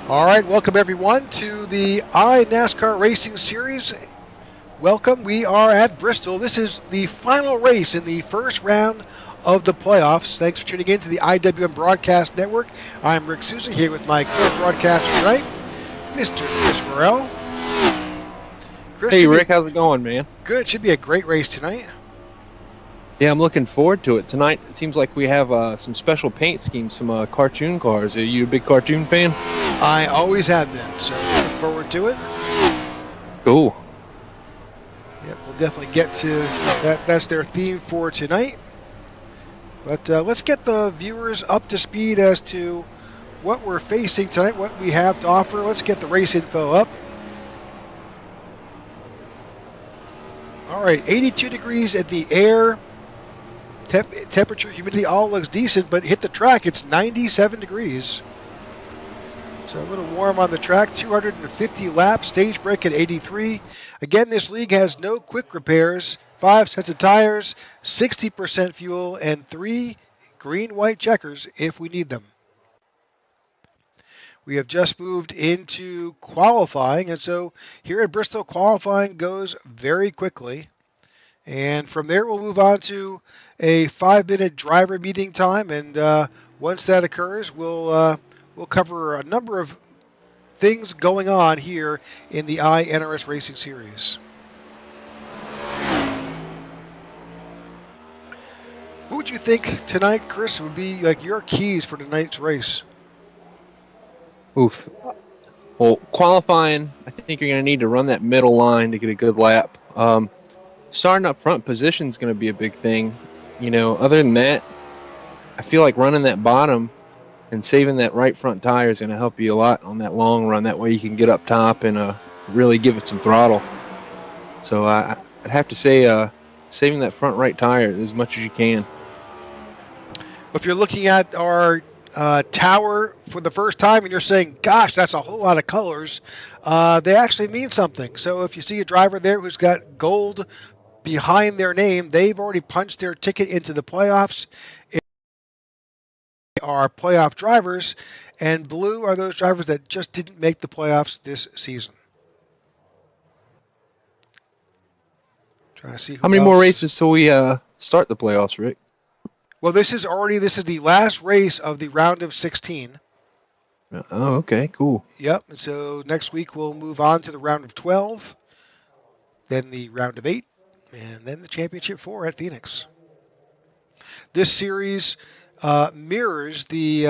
All right, welcome everyone to the iNASCAR Racing Series. Welcome. We are at Bristol. This is the final race in the first round of the playoffs. Thanks for tuning in to the IWM Broadcast Network. I'm Rick Souza here with my co-broadcaster tonight, Mr. Chris Morrell. Chris, Hey Rick, how's it going, man? Good. Should be a great race tonight. Yeah, I'm looking forward to it. Tonight, it seems like we have some special paint schemes, some cartoon cars. Are you a big cartoon fan? I always have been, so look forward to it. Cool. Yep, we'll definitely get to that. That's their theme for tonight. But let's get the viewers up to speed as to what we're facing tonight, what we have to offer. Let's get the race info up. All right, 82 degrees at the air. Temperature, humidity, all looks decent, but hit the track, it's 97 degrees. So a little warm on the track, 250 laps, stage break at 83. Again, this league has no quick repairs, 5 sets of tires, 60% fuel, and 3 green-white checkers if we need them. We have just moved into qualifying, and so here at Bristol, qualifying goes very quickly. And from there, we'll move on to a 5-minute driver meeting time, and once that occurs, we'll cover a number of things going on here in the iNRS Racing Series. What would you think tonight, Chris, would be like your keys for tonight's race? Oof. Well, qualifying, I think you're going to need to run that middle line to get a good lap. Starting up front, position is going to be a big thing. You know, other than that, I feel like running that bottom and saving that right front tire is going to help you a lot on that long run. That way you can get up top and really give it some throttle. So I'd have to say saving that front right tire as much as you can. If you're looking at our tower for the first time and you're saying, gosh, that's a whole lot of colors, they actually mean something. So if you see a driver there who's got gold behind their name, they've already punched their ticket into the playoffs. They are playoff drivers, and blue are those drivers that just didn't make the playoffs this season. Trying to see how many more races till we start the playoffs, Rick? Well, this is the last race of the round of 16. Oh, okay, cool. Yep, and so next week we'll move on to the round of 12, then the round of 8, and then the championship 4 at Phoenix. This series mirrors the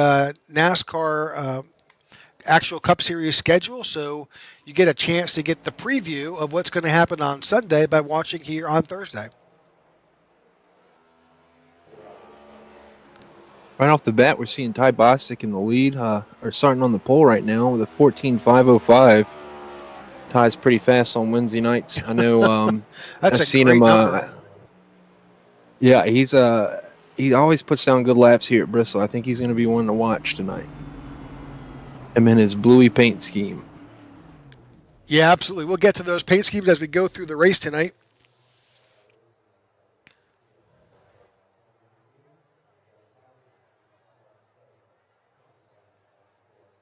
NASCAR actual Cup Series schedule, so you get a chance to get the preview of what's going to happen on Sunday by watching here on Thursday. Right off the bat, we're seeing Ty Bostic in the lead, or starting on the pole right now with a 14.505. Ty's pretty fast on Wednesday nights. I know. That's I've seen him. Yeah, he always puts down good laps here at Bristol. I think he's going to be one to watch tonight. Him and his bluey paint scheme. Yeah, absolutely. We'll get to those paint schemes as we go through the race tonight.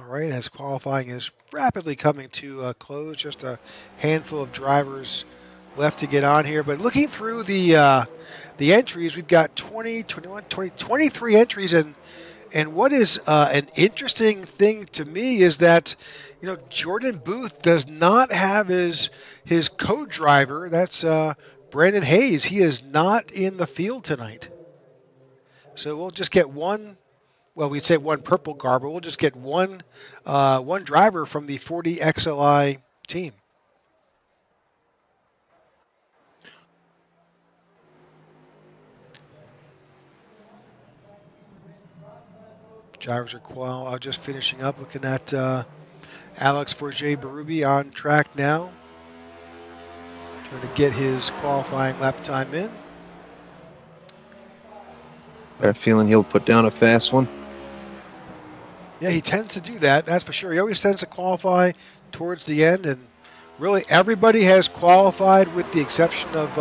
All right, as qualifying is rapidly coming to a close, just a handful of drivers left to get on here. But looking through the entries, we've got 20, 21, 20, 23 entries, and what is an interesting thing to me is that, you know, Jordan Booth does not have his co-driver. That's Brandon Hayes. He is not in the field tonight. So we'll just get one. Well, we'd say one purple car, but we'll just get one driver from the 40 XLI team. Drivers are just finishing up, looking at Alex Forget-Berube on track now. Trying to get his qualifying lap time in. Got a feeling he'll put down a fast one. Yeah, he tends to do that, that's for sure. He always tends to qualify towards the end, and really everybody has qualified with the exception of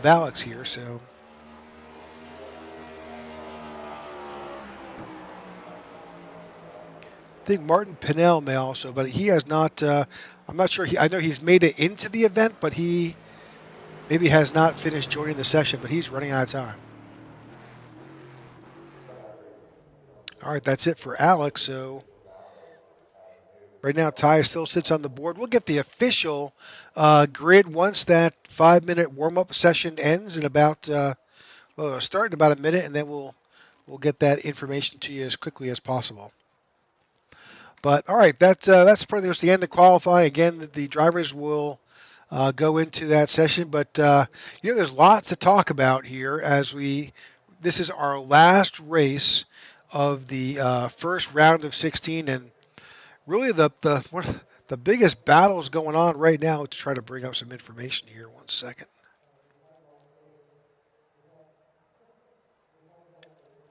Alex here. So think Martin Pinnell may also, but he has not. I'm not sure. I know he's made it into the event, but he maybe has not finished joining the session. But he's running out of time. All right, that's it for Alex. So right now, Ty still sits on the board. We'll get the official grid once that 5-minute warm-up session ends in about it'll start in about a minute, and then we'll get that information to you as quickly as possible. But all right, that's pretty much the end of qualifying. Again, the drivers will go into that session, but there's lots to talk about here as this is our last race of the first round of 16, and really one of the biggest battles going on right now. Let's try to bring up some information here. 1 second.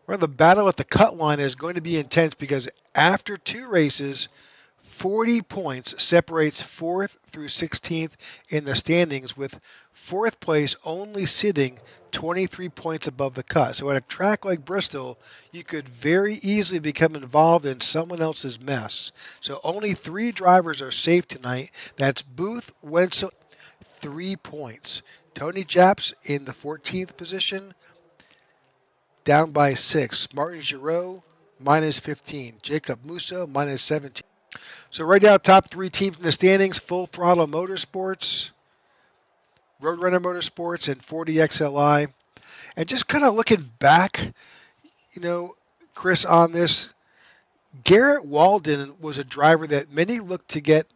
Well, the battle at the cut line is going to be intense because after 2 races, 40 points separates 4th through 16th in the standings, with 4th place only sitting 23 points above the cut. So at a track like Bristol, you could very easily become involved in someone else's mess. So only 3 drivers are safe tonight. That's Booth, Wenzel, 3 points. Tony Japs in the 14th position, down by 6. Martin Giraud, minus 15. Jacob Musso, minus 17. So right now, top 3 teams in the standings: Full Throttle Motorsports, Roadrunner Motorsports, and 40XLI. And just kind of looking back, Chris, on this, Garrett Walden was a driver that many looked to get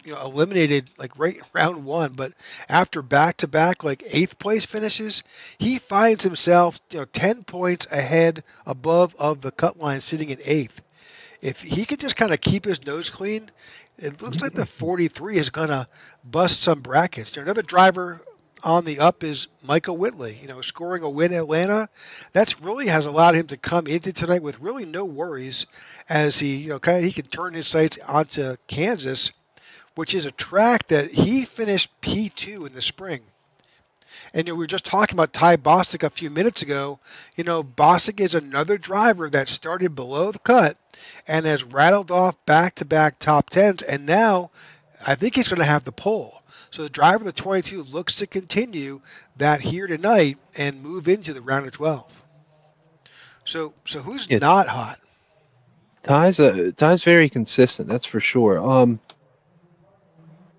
eliminated like right in round 1, but after back-to-back like 8th place finishes, he finds himself 10 points ahead above of the cut line, sitting in 8th. If he could just kind of keep his nose clean, it looks like the 43 is going to bust some brackets. Another driver on the up is Michael Whitley, scoring a win in Atlanta. That's really has allowed him to come into tonight with really no worries, as he he can turn his sights onto Kansas, which is a track that he finished P2 in the spring. And we were just talking about Ty Bostic a few minutes ago. Bostic is another driver that started below the cut and has rattled off back-to-back top 10s, and now I think he's going to have the pole. So the driver of the 22 looks to continue that here tonight and move into the round of 12. So who's not hot? Ty's very consistent, that's for sure.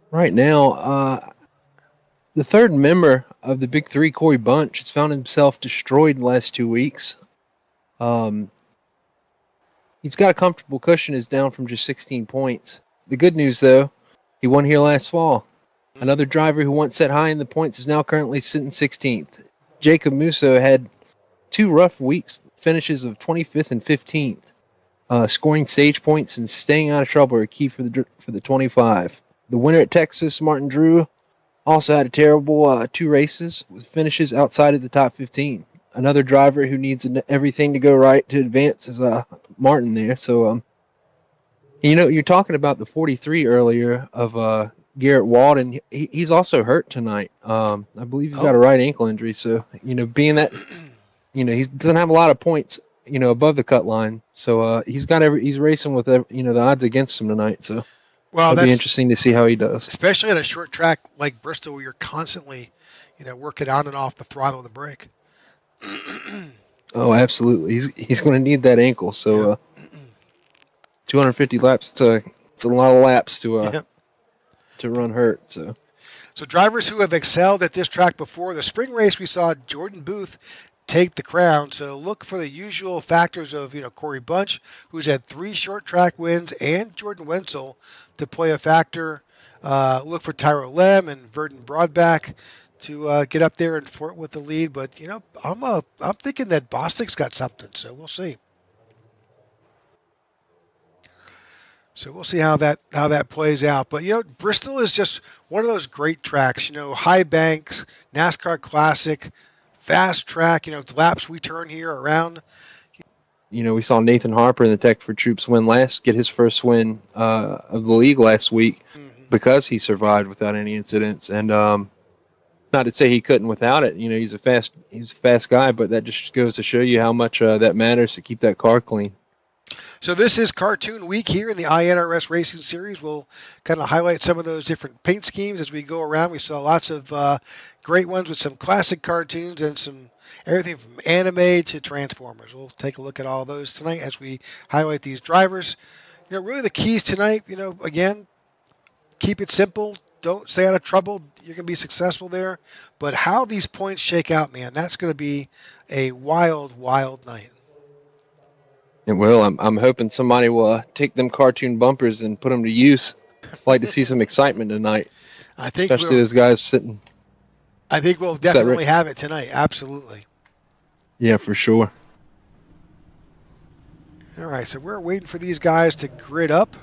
Right now, the third member of the Big Three, Corey Bunch, has found himself destroyed in the last 2 weeks. He's got a comfortable cushion, is down from just 16 points. The good news, though, he won here last fall. Another driver who once set high in the points is now currently sitting 16th. Jacob Musso had 2 rough weeks, finishes of 25th and 15th. Scoring stage points and staying out of trouble are key for the 25. The winner at Texas, Martin Drew, also had a terrible 2 races with finishes outside of the top 15. Another driver who needs everything to go right to advance is Martin there. So, you're talking about the 43 earlier of Garrett Walden. He's also hurt tonight. I believe he's got a right ankle injury. So, being that, he doesn't have a lot of points, above the cut line. So he's racing with the odds against him tonight. So. Well, it'll be interesting to see how he does, especially at a short track like Bristol, where you're constantly, working on and off the throttle and the brake. Oh, absolutely. He's going to need that ankle. So, 250 laps. It's a lot of laps to run hurt. So drivers who have excelled at this track before the spring race, we saw Jordan Booth take the crown. So look for the usual factors of Corey Bunch, who's had 3 short track wins, and Jordan Wenzel to play a factor. Look for Tyro Lem and Verdon Broadback to get up there and flirt with the lead. But I'm thinking that Bostic's got something. So we'll see. So we'll see how that plays out. But Bristol is just one of those great tracks. High banks, NASCAR Classic, fast track. Laps we turn here around. We saw Nathan Harper in the Tech for Troops get his first win of the league last week because he survived without any incidents. And not to say he couldn't without it. He's a fast guy, but that just goes to show you how much that matters to keep that car clean. So this is Cartoon Week here in the iNRS Racing Series. We'll kind of highlight some of those different paint schemes as we go around. We saw lots of great ones with some classic cartoons and some everything from anime to Transformers. We'll take a look at all those tonight as we highlight these drivers. Really the keys tonight, again, keep it simple. Don't stay out of trouble. You're going to be successful there. But how these points shake out, man, that's going to be a wild, wild night. It will. I'm hoping somebody will take them cartoon bumpers and put them to use. I'd like to see some excitement tonight. I think especially those guys sitting. I think we'll definitely have it tonight. Absolutely. Yeah, for sure. All right, so we're waiting for these guys to grid up.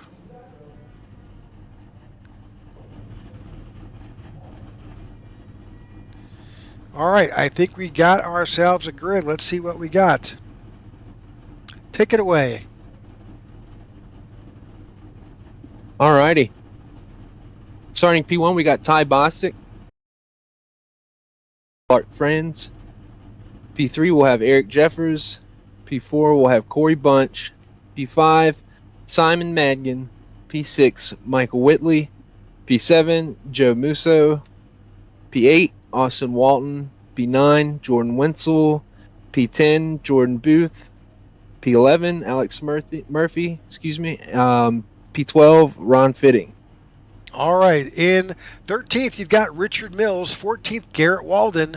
All right, I think we got ourselves a grid. Let's see what we got. Take it away. All righty. Starting P1, we got Ty Bosick, Clark Friends. P3, we'll have Eric Jeffers. P4, we'll have Corey Bunch. P5, Simon Madigan. P6, Michael Whitley. P7, Joe Musso. P8, Austin Walton. P9, Jordan Wenzel. P10, Jordan Booth. P11, Alex Murphy. P12, Ron Fitting. All right. In 13th, you've got Richard Mills. 14th, Garrett Walden.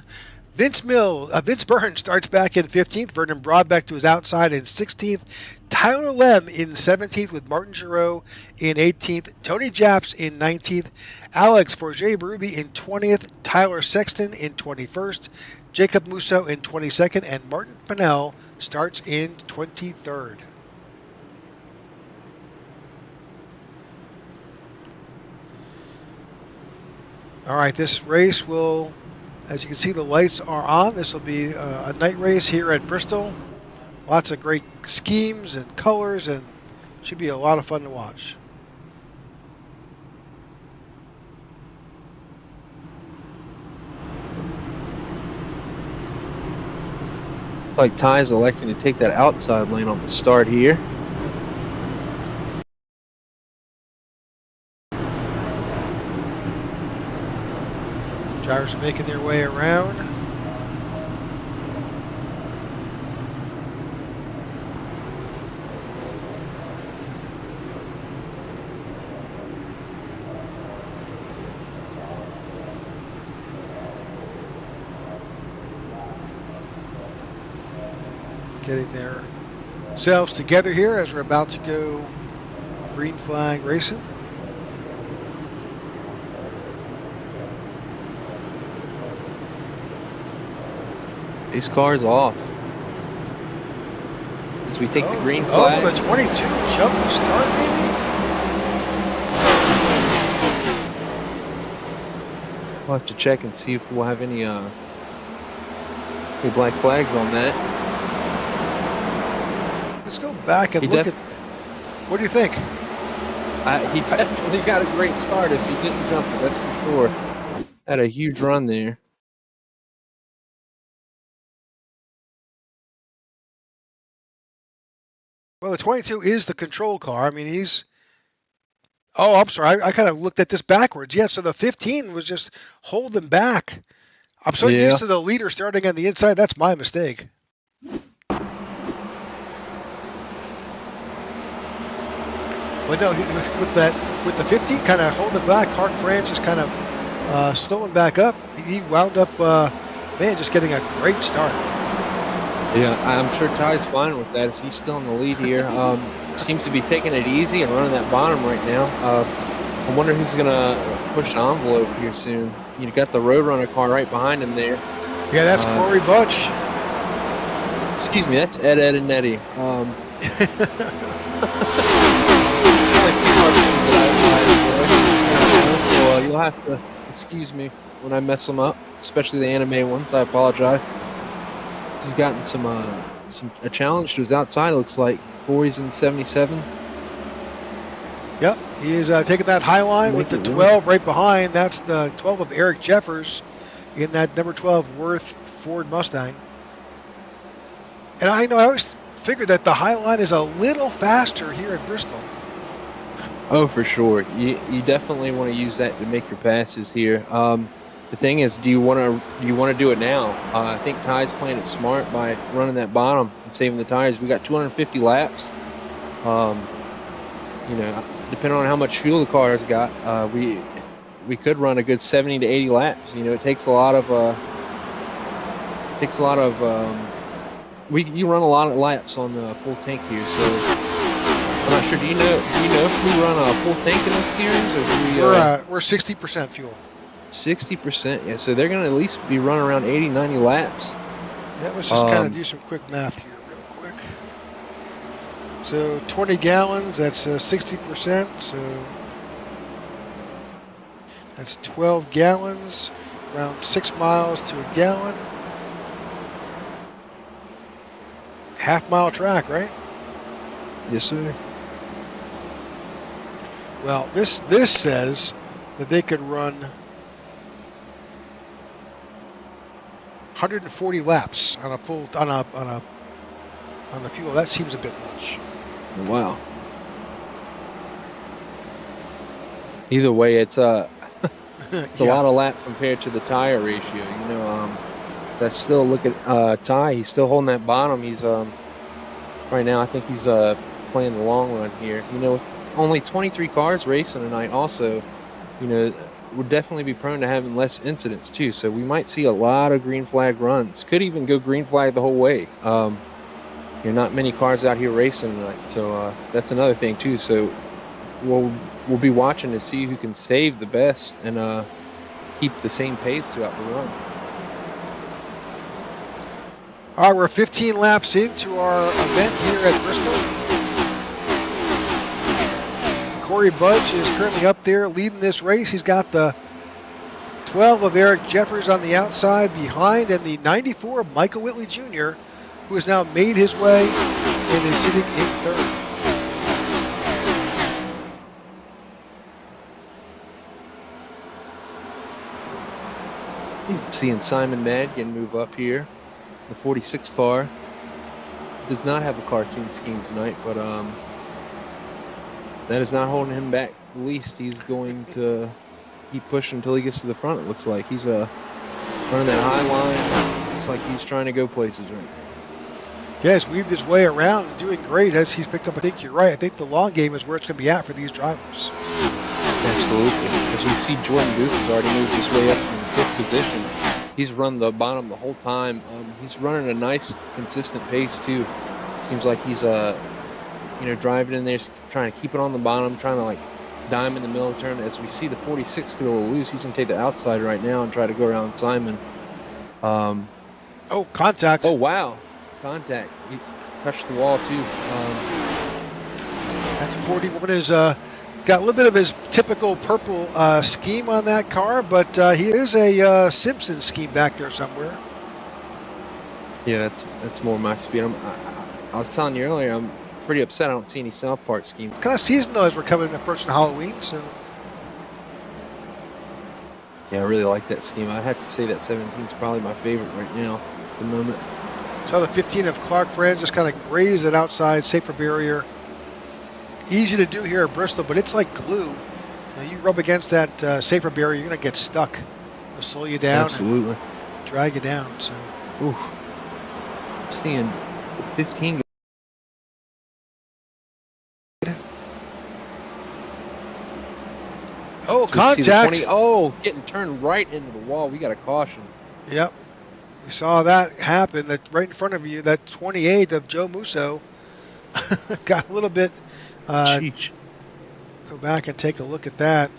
Vince Byrne starts back in 15th. Vernon Broadbeck to his outside in 16th. Tyler Lem in 17th with Martin Giroux in 18th. Tony Japs in 19th. Alex Forget-Berube in 20th. Tyler Sexton in 21st. Jacob Musso in 22nd. And Martin Pinnell starts in 23rd. All right, this race will, as you can see, the lights are on. This will be a night race here at Bristol. Lots of great schemes and colors, and should be a lot of fun to watch. Looks like Ty's electing to take that outside lane on the start here. Drivers are making their way around. Getting their selves together here as we're about to go green flag racing. These cars off. As we take the green flag. Oh, the 22 jumped the start, maybe? We'll have to check and see if we'll have any black flags on that. Let's go back and look at. What do you think? He definitely got a great start if he didn't jump it, that's for sure. Had a huge run there. Well, the 22 is the control car. I mean, he's... Oh, I'm sorry. I kind of looked at this backwards. Yeah, so the 15 was just holding back. I'm so used to the leader starting on the inside. That's my mistake. But no, with the 15 kind of holding back, Clark France just kind of slowing back up. He wound up, just getting a great start. Yeah, I'm sure Ty's fine with that as he's still in the lead here. Seems to be taking it easy and running that bottom right now. I wonder who's going to push the envelope here soon. You got the Roadrunner car right behind him there. Yeah, that's Corey Bunch. Excuse me, that's Ed, and Eddie. So you'll have to excuse me when I mess them up, especially the anime ones. I apologize. He's gotten a challenge to his outside. It looks like Corey's in 77. Yep, he is taking that high line with the 12 right behind. That's the 12 of Eric Jeffers in that number 12 Worth Ford Mustang. And I always figure that the High Line is a little faster here at Bristol. Oh, for sure. You definitely want to use that to make your passes here. The thing is, do you want to do it now? I think Ty's playing it smart by running that bottom and saving the tires. We got 250 laps. Depending on how much fuel the car has got, we could run a good 70 to 80 laps. It takes a lot of you run a lot of laps on the full tank here. So I'm not sure. Do you know if we run a full tank in this series, or do we? We're 60% fuel. 60%. Yeah. So they're gonna at least be running around 80, 90 laps. Yeah, let's just kind of do some quick math here, real quick. So 20 gallons. That's 60%. So that's 12 gallons. Around 6 miles to a gallon. Half-mile track, right? Yes, sir. Well, this says that they could run 140 laps on a full on the fuel. That seems a bit much. Wow. Either way, it's a lot of lap compared to the tire ratio. That's still look at Ty. He's still holding that bottom. He's right now. I think he's playing the long run here. With only 23 cars racing tonight, also, would definitely be prone to having less incidents too. So we might see a lot of green flag runs. Could even go green flag the whole way. Not many cars out here racing tonight, so that's another thing too. So we'll be watching to see who can save the best and keep the same pace throughout the run. All right, we're 15 laps into our event here at Bristol. Corey Budge is currently up there leading this race. He's got the 12 of Eric Jeffers on the outside behind, and the 94 of Michael Whitley Jr., who has now made his way and is sitting in third. Seeing Simon Madigan move up here. The 46 car does not have a cartoon scheme tonight, but that is not holding him back the least. He's going to keep pushing until he gets to the front, it looks like. He's running that high line. Looks like he's trying to go places right now. Yeah, he's weaved his way around and doing great as he's picked up. I think you're right. I think the long game is where it's going to be at for these drivers. Absolutely. As we see, Jordan Booth has already moved his way up from fifth position. He's run the bottom the whole time. He's running a nice, consistent pace too. Seems like he's driving in there, trying to keep it on the bottom, trying to dime in the middle of the turn. As we see the 46 get a little loose, he's gonna take the outside right now and try to go around Simon. Contact. Oh wow, contact. He touched the wall too. That 41 is got a little bit of his typical purple scheme on that car, but he is a Simpson scheme back there somewhere. Yeah, that's more my speed. I was telling you earlier, I'm pretty upset I don't see any South Park scheme. Kind of seasonal as we're coming approaching Halloween, so. Yeah, I really like that scheme. I'd have to say that 17 is probably my favorite right now at the moment. So the 15 of Clark Friends just kind of grazed it outside, safer barrier. Easy to do here at Bristol, but it's like glue. You rub against that safer barrier, you're going to get stuck. It'll slow you down. Absolutely. And drag you down. So. Oof. Seeing 15. Oh, contact. Getting turned right into the wall. We got a caution. Yep. We saw that happen. That right in front of you, that 28 of Joe Musso got a little bit. Go back and take a look at that.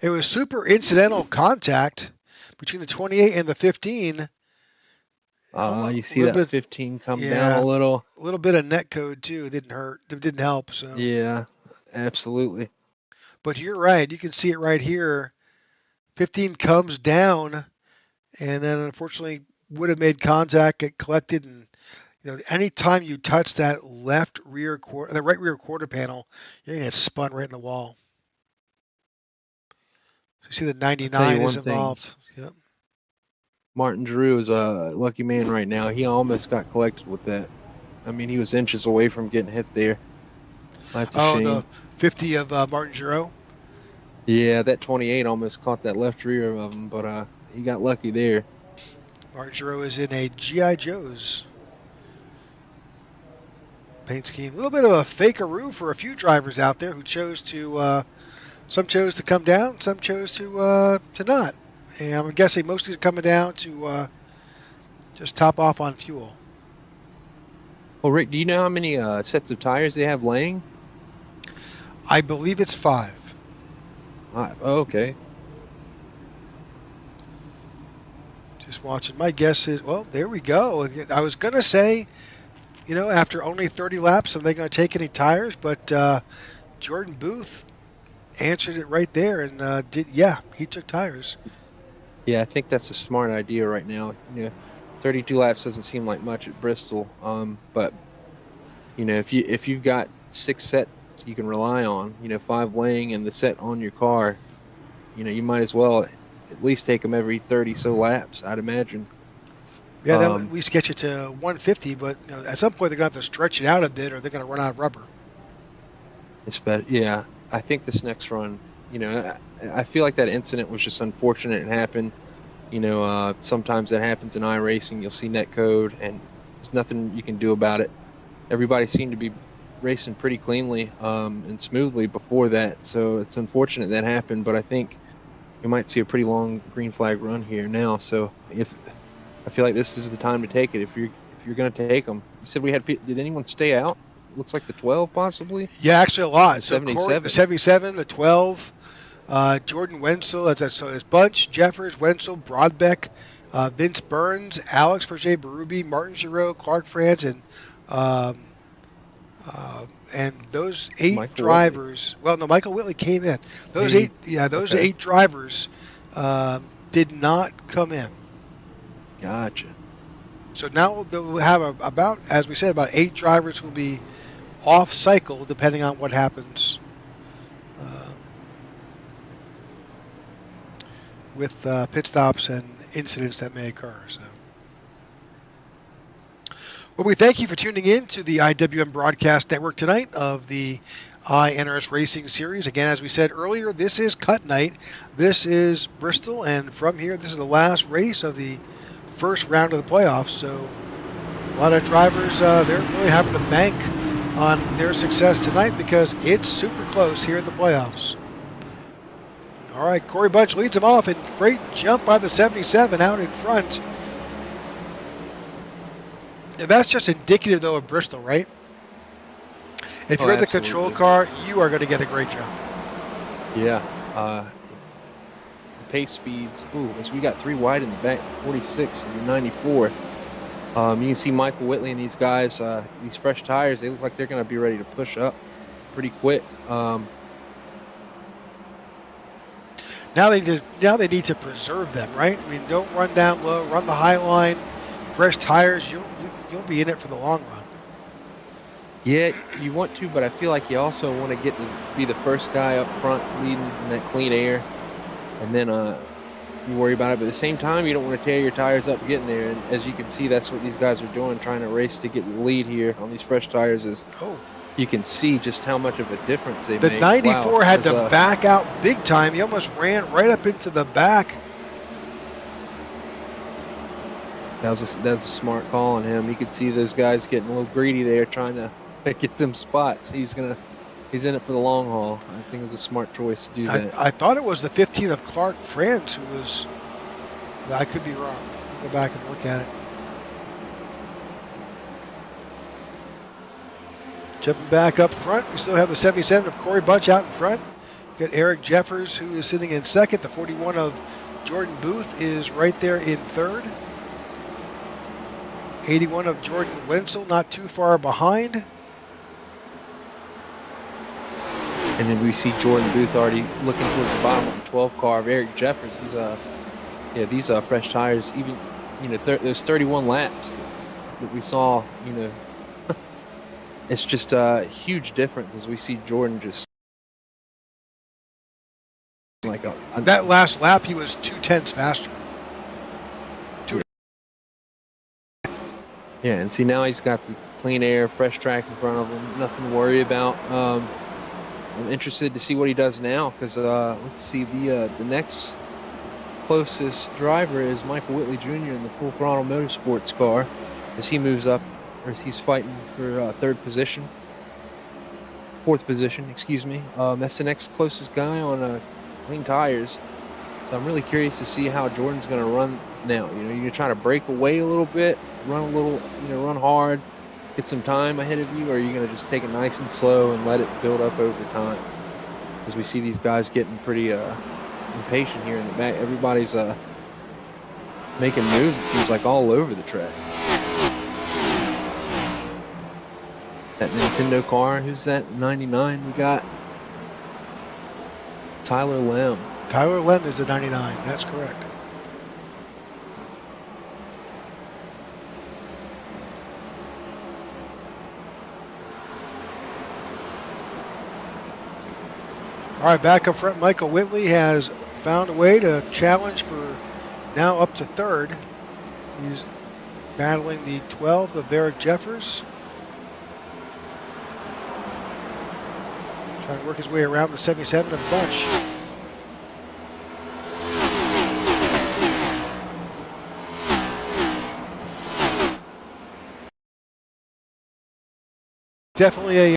It was super incidental contact between the 28 and the 15. You see that 15 come down a little. A little bit of net code too. It didn't hurt. It didn't help. So. Yeah, absolutely. But you're right. You can see it right here. 15 comes down, and then unfortunately would have made contact, get collected, and anytime you touch that right rear quarter panel, you're gonna get spun right in the wall. So you see the 99 is involved. Yep. Martin Drew is a lucky man right now. He almost got collected with that. I mean, he was inches away from getting hit there. That's a Oh, the shame. 50 of Martin Giro. Yeah, that 28 almost caught that left rear of him, but he got lucky there. Martin Giro is in a G.I. Joe's paint scheme. A little bit of a fakeroo for a few drivers out there who chose to. Some chose to come down, some chose to not. And I'm guessing most are coming down to just top off on fuel. Well, Rick, do you know how many sets of tires they have laying? I believe it's 5. Oh, okay. Just watching. My guess is, well, there we go. I was going to say, after only 30 laps, are they going to take any tires? But Jordan Booth answered it right there and he took tires. Yeah, I think that's a smart idea right now. 32 laps doesn't seem like much at Bristol. But if you've got 6 sets you can rely on, 5 laying and the set on your car, you might as well at least take them every 30 so laps, I'd imagine. Yeah, that would at least get you to 150, but at some point they're going to have to stretch it out a bit or they're going to run out of rubber. Yeah, I think this next run, I feel like that incident was just unfortunate. It happened. Sometimes that happens in iRacing. You'll see net code, and there's nothing you can do about it. Everybody seemed to be racing pretty cleanly and smoothly before that, so it's unfortunate that happened. But I think we might see a pretty long green flag run here now. So I feel like this is the time to take it. If you're going to take them, you said did anyone stay out? It looks like the 12 possibly. Yeah, actually a lot. The So 77. The 77, the 12. Jordan Wenzel, so it's Bunch, Jeffers, Wenzel, Broadbeck, Vince Burns, Alex Berger-Berube, Martin Giro, Clark France, and those 8 Michael drivers. Whitley. Well, no, Michael Whitley came in. Those 8 drivers did not come in. Gotcha. So now they'll have about, as we said, about 8 drivers will be off cycle depending on what happens. With pit stops and incidents that may occur. So, well, we thank you for tuning in to the IWM Broadcast Network tonight of the iNRS Racing Series. Again, as we said earlier, this is cut night. This is Bristol, and from here, this is the last race of the first round of the playoffs. So, a lot of drivers, they're really having to bank on their success tonight because it's super close here in the playoffs. All right, Corey Bunch leads him off, and great jump by the 77 out in front. And that's just indicative, though, of Bristol, right? If you're in the control car, you are going to get a great jump. Yeah. The pace speeds. Ooh, as we got 3 wide in the back, 46 and 94. You can see Michael Whitley and these guys, these fresh tires, they look like they're going to be ready to push up pretty quick. Now they need to preserve them, right? I mean, don't run down low, run the high line, fresh tires. You'll be in it for the long run. Yeah, you want to, but I feel like you also want to get to be the first guy up front leading in that clean air, and then you worry about it. But at the same time, you don't want to tear your tires up getting there. And as you can see, that's what these guys are doing, trying to race to get the lead here on these fresh tires. You can see just how much of a difference they make. The 94 had to back out big time. He almost ran right up into the back. That was a smart call on him. You could see those guys getting a little greedy there, trying to get them spots. He's in it for the long haul. I think it was a smart choice to do that. I thought it was the 15 of Clark France who was. I could be wrong. Go back and look at it. Jumping back up front, we still have the 77 of Corey Bunch out in front. We've got Eric Jeffers, who is sitting in second. The 41 of Jordan Booth is right there in third. 81 of Jordan Wenzel, not too far behind. And then we see Jordan Booth already looking towards the bottom of the 12 car of Eric Jeffers. These fresh tires, even, those 31 laps that we saw, it's just a huge difference as we see Jordan just that last lap he was 2/10 faster. Yeah, and see now he's got the clean air, fresh track in front of him, nothing to worry about. I'm interested to see what he does now because let's see, the next closest driver is Michael Whitley Jr. in the Full Throttle Motorsports car as he moves up, or as he's fighting for fourth position, excuse me. That's the next closest guy on clean tires. So I'm really curious to see how Jordan's going to run now. You know, you're trying to break away a little bit, run a little, run hard, get some time ahead of you, or are you going to just take it nice and slow and let it build up over time? As we see these guys getting pretty impatient here in the back. Everybody's making moves, it seems like, all over the track. That Nintendo car, who's that? 99 we got? Tyler Lem. Tyler Lem is the 99. That's correct. All right, back up front, Michael Whitley has found a way to challenge for now up to third. He's battling the 12 of Eric Jeffers. Trying to work his way around the 77 of Bunch. Definitely a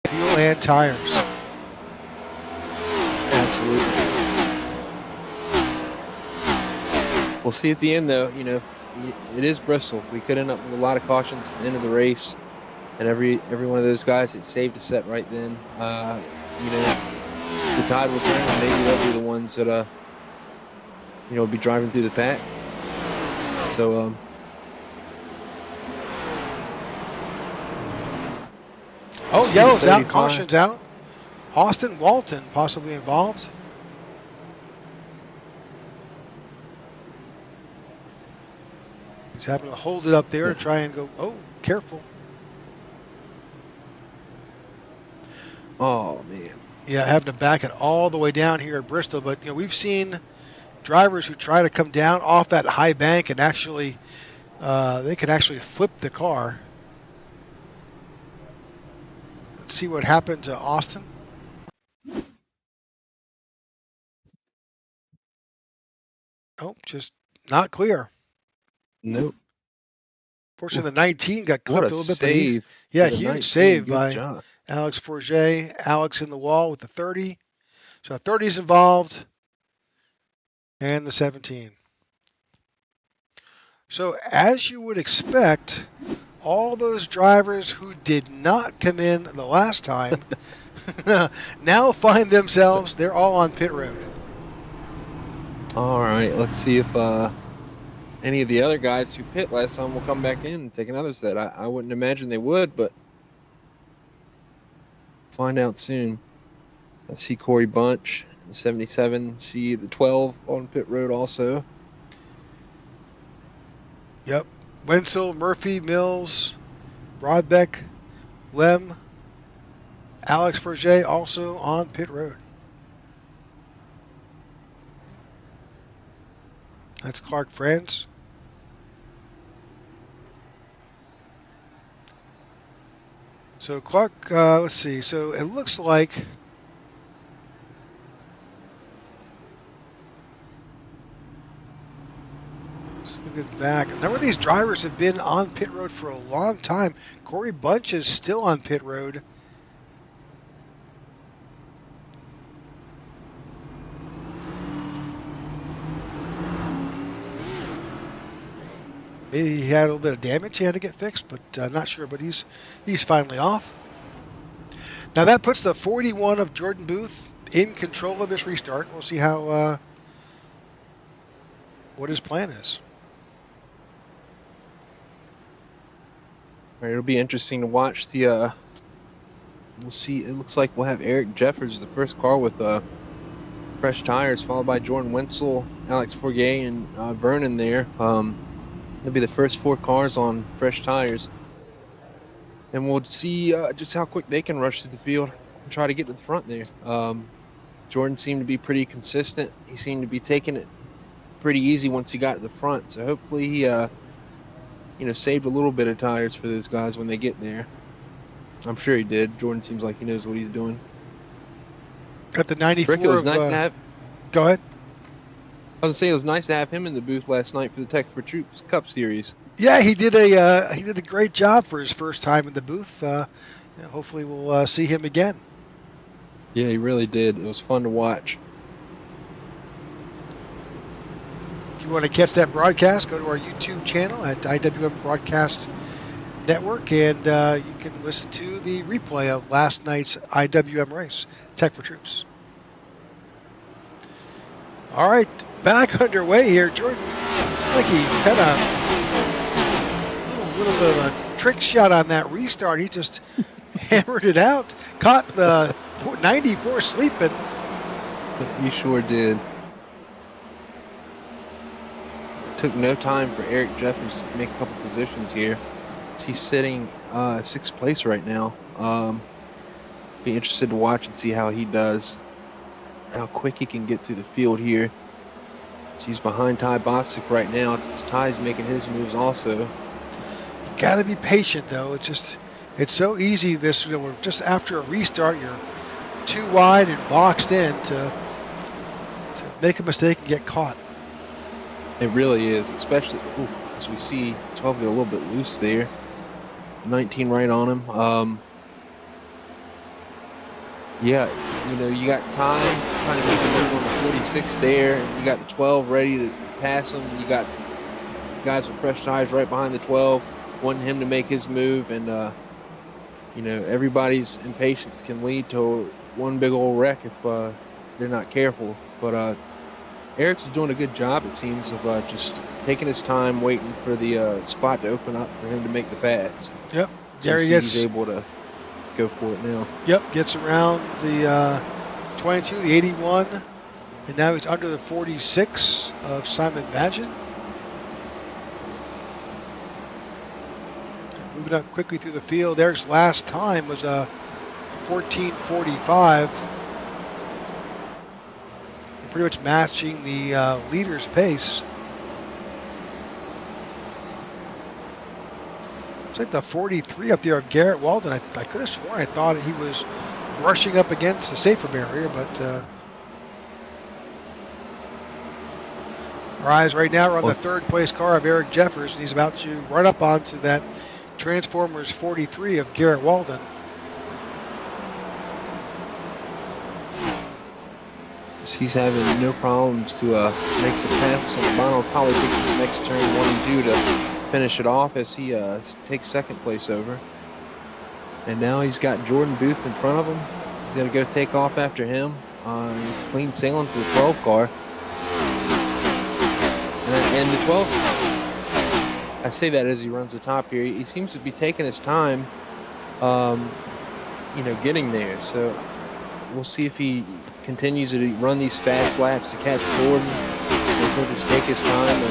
fuel and tires. Absolutely. We'll see at the end, though. You know, it is Bristol. We could end up with a lot of cautions at the end of the race, and every one of those guys that saved a set right then. You know, the tide will turn, and maybe they'll be the ones that be driving through the pack. So. Oh, yellow's out, caution's out. Austin Walton possibly involved. He's having to hold it up there to try and go, oh, careful. Oh, man. Yeah, having to back it all the way down here at Bristol. But, you know, we've seen drivers who try to come down off that high bank and actually, they can actually flip the car. Let's see what happened to Austin. Oh, just not clear. Nope. Fortunately, the 19 got clipped a little bit, but save. Yeah, huge 19. save Good by job. Alex Forget. Alex in the wall with the 30. So 30's involved, and the 17. So as you would expect, all those drivers who did not come in the last time now find themselves, they're all on pit road. All right, let's see if any of the other guys who pit last time will come back in and take another set. I wouldn't imagine they would, but find out soon. Let's see Corey Bunch, the 77. See the 12 on pit road also. Yep. Wenzel, Murphy, Mills, Broadbeck, Lem, Alex Forget also on pit road. That's Clark Friends. So Clark, let's see. So it looks like let's look at back. A number of these drivers have been on pit road for a long time. Corey Bunch is still on pit road. Maybe he had a little bit of damage he had to get fixed, but not sure. But he's finally off. Now that puts the 41 of Jordan Booth in control of this restart. We'll see how what his plan is. All right, it'll be interesting to watch the. We'll see. It looks like we'll have Eric Jeffers, the first car with fresh tires, followed by Jordan Wenzel, Alex Forget, and Vernon there. They'll be the first 4 cars on fresh tires. And we'll see just how quick they can rush through the field and try to get to the front there. Jordan seemed to be pretty consistent. He seemed to be taking it pretty easy once he got to the front. So hopefully he, saved a little bit of tires for those guys when they get there. I'm sure he did. Jordan seems like he knows what he's doing. Got the Rick, it 94 was of. nice to have. Go ahead. I was gonna say it was nice to have him in the booth last night for the Tech for Troops Cup Series. Yeah, he did a great job for his first time in the booth. Hopefully, we'll see him again. Yeah, he really did. It was fun to watch. If you want to catch that broadcast, go to our YouTube channel at IWM Broadcast Network, and you can listen to the replay of last night's IWM race, Tech for Troops. All right, back underway here. Jordan, looks like he had a little bit of a trick shot on that restart. He just hammered it out, caught the 94 sleeping. He sure did. Took no time for Eric Jeffers to make a couple positions here. He's sitting 6th place right now. Be interested to watch and see how he does. How quick he can get through the field here. He's behind Ty Bostic right now. Ty's making his moves also. You got to be patient though. It's so easy. We're just after a restart, you're too wide and boxed in to make a mistake and get caught. It really is, especially as we see 12 get a little bit loose there. 19 right on him. Yeah, you got Ty trying to make a move on the 46 there. You got the 12 ready to pass him. You got guys with fresh tires right behind the 12, wanting him to make his move. And, everybody's impatience can lead to one big old wreck if they're not careful. But Eric's doing a good job, it seems, of just taking his time, waiting for the spot to open up for him to make the pass. Yep. So There he gets. He's able to go for it now. Yep. Gets around the 22, the 81, and now he's under the 46 of Simon Badgen. Moving up quickly through the field. Eric's last time was 14:45. Pretty much matching the leader's pace. It's like the 43 up there of Garrett Walden. I could have sworn I thought he was brushing up against the safer barrier, but our eyes right now are on the third place car of Eric Jeffers, and he's about to run up onto that Transformers 43 of Garrett Walden. He's having no problems to make the pass on the bottom. Will probably take this next turn 1 and 2 to finish it off as he takes 2nd place over. And now he's got Jordan Booth in front of him. He's going to go take off after him. It's clean sailing for the 12 car. And the 12, I say that as he runs the top here. He seems to be taking his time, getting there. So we'll see if he continues to run these fast laps to catch Jordan. If he'll just take his time and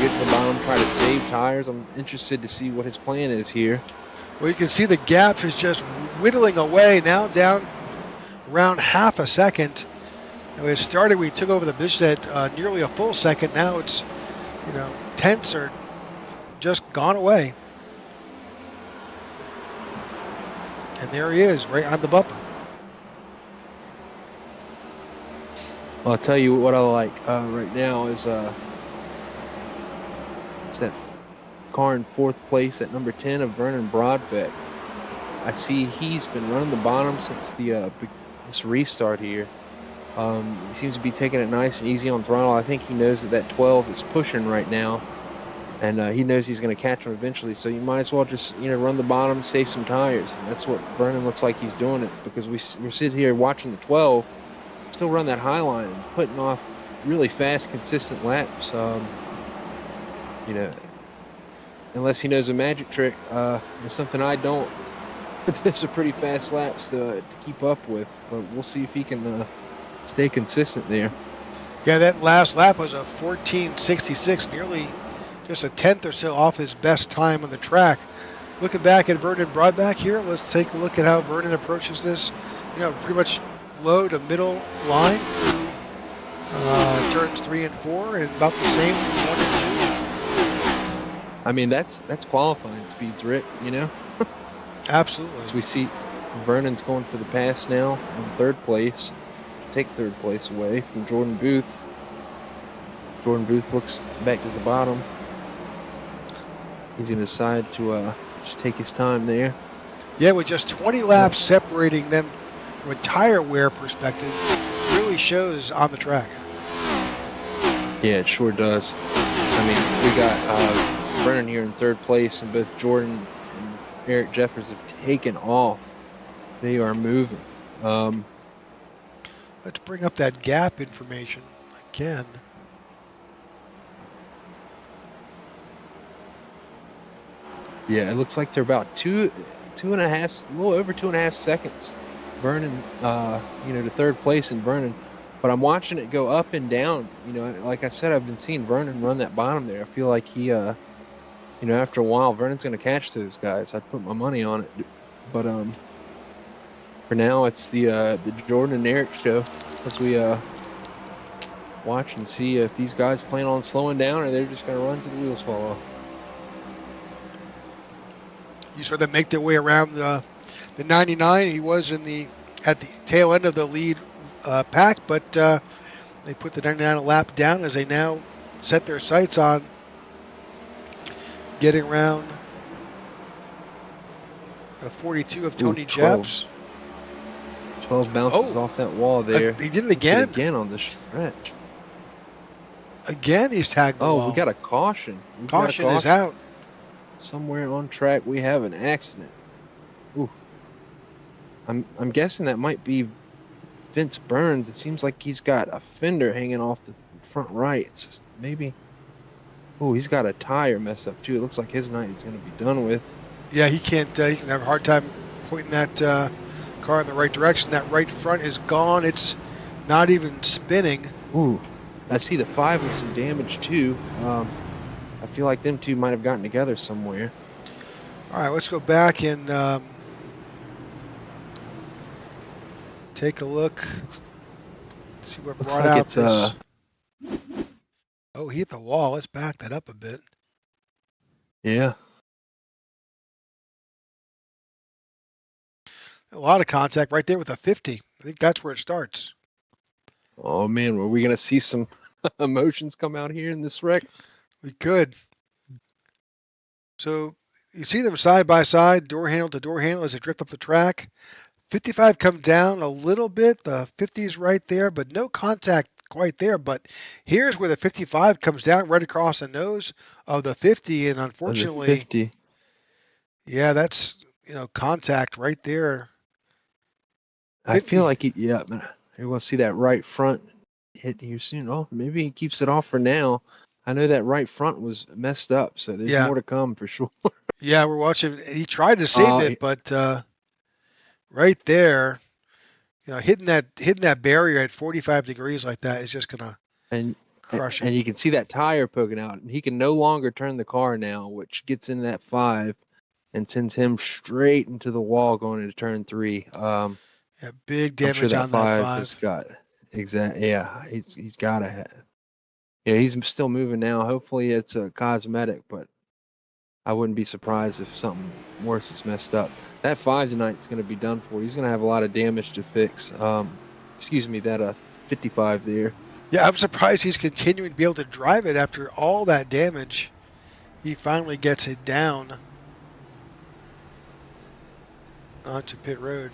get to the bottom, try to save tires. I'm interested to see what his plan is here. Well, you can see the gap is just whittling away, now down around half a second. It started, we took over the position at nearly a full second. Now it's, tenths are just gone away. And there he is, right on the bumper. Well, I'll tell you what I like right now is it's that car in 4th place at number 10 of Vernon Broadbeck. I see he's been running the bottom since this restart here. He seems to be taking it nice and easy on throttle. I think he knows that 12 is pushing right now, and he knows he's going to catch him eventually. So you might as well just run the bottom, save some tires. And that's what Vernon looks like he's doing it, because we're sitting here watching the 12 still run that high line and putting off really fast, consistent laps. Unless he knows a magic trick, or something I don't. There's a pretty fast laps to keep up with, but we'll see if he can stay consistent there. Yeah, that last lap was a 14:66, nearly just a tenth or so off his best time on the track. Looking back at Vernon Broadbeck here, let's take a look at how Vernon approaches this. Pretty much low to middle line through Turns 3 and 4, and about the same from 1 and I mean, that's qualifying speeds, Rick, you know? 2. Absolutely. So we see Vernon's going for the pass now in 3rd place. Take 3rd place away from Jordan Booth. Jordan Booth looks back to the bottom. He's going to decide to just take his time there. Yeah, with just 20 laps separating them from a tire wear perspective, really shows on the track. Yeah, it sure does. I mean, we got Vernon here in 3rd place, and both Jordan and Eric Jeffers have taken off. They are moving. Let's bring up that gap information again. Yeah, it looks like they're about a little over 2.5 seconds. Vernon, you know, to 3rd place in Vernon. But I'm watching it go up and down. You know, like I said, I've been seeing Vernon run that bottom there. I feel like he, you know, after a while, Vernon's going to catch those guys. I'd put my money on it. But for now, it's the Jordan and Eric show as we watch and see if these guys plan on slowing down or they're just going to run till the wheels fall off. You saw them make their way around the 99. He was at the tail end of the lead pack, but they put the 99 lap down as they now set their sights on getting around the 42 of Tony Jeffs. 12 bounces off that wall there. He did it again. Again on the stretch. Again, he's tagged the wall. Oh, we got a caution. Caution is out. Somewhere on track we have an accident. Ooh. I'm guessing that might be Vince Burns. It seems like he's got a fender hanging off the front right. It's just maybe. Oh, he's got a tire messed up too. It looks like his night is going to be done with. Yeah, he can't. He's gonna have a hard time pointing that car in the right direction. That right front is gone. It's not even spinning. Ooh, I see the 5 with some damage too. I feel like them two might have gotten together somewhere. All right, let's go back and take a look. See what Looks brought like out this. Oh, he hit the wall. Let's back that up a bit. Yeah. A lot of contact right there with a 50. I think that's where it starts. Oh man, were we gonna see some emotions come out here in this wreck? We could. So you see them side by side, door handle to door handle as they drift up the track. 55 comes down a little bit. The 50 is right there, but no contact quite there. But here's where the 55 comes down right across the nose of the 50, and unfortunately, 50. Yeah, that's contact right there. 50. I feel like you're gonna see that right front hit here soon. Oh, maybe he keeps it off for now. I know that right front was messed up, so there's more to come for sure. Yeah, we're watching. He tried to save it, but right there, hitting that barrier at 45 degrees like that is just gonna crush it. And you can see that tire poking out. He can no longer turn the car now, which gets in that 5 and sends him straight into the wall going into turn 3. Yeah, big damage on that 5. Has got exactly. Yeah, he's got to have. Yeah, he's still moving now. Hopefully it's a cosmetic, but I wouldn't be surprised if something worse is messed up. That 5 tonight is going to be done for. He's going to have a lot of damage to fix. Excuse me, that 55 there. Yeah, I'm surprised he's continuing to be able to drive it after all that damage. He finally gets it down onto pit road.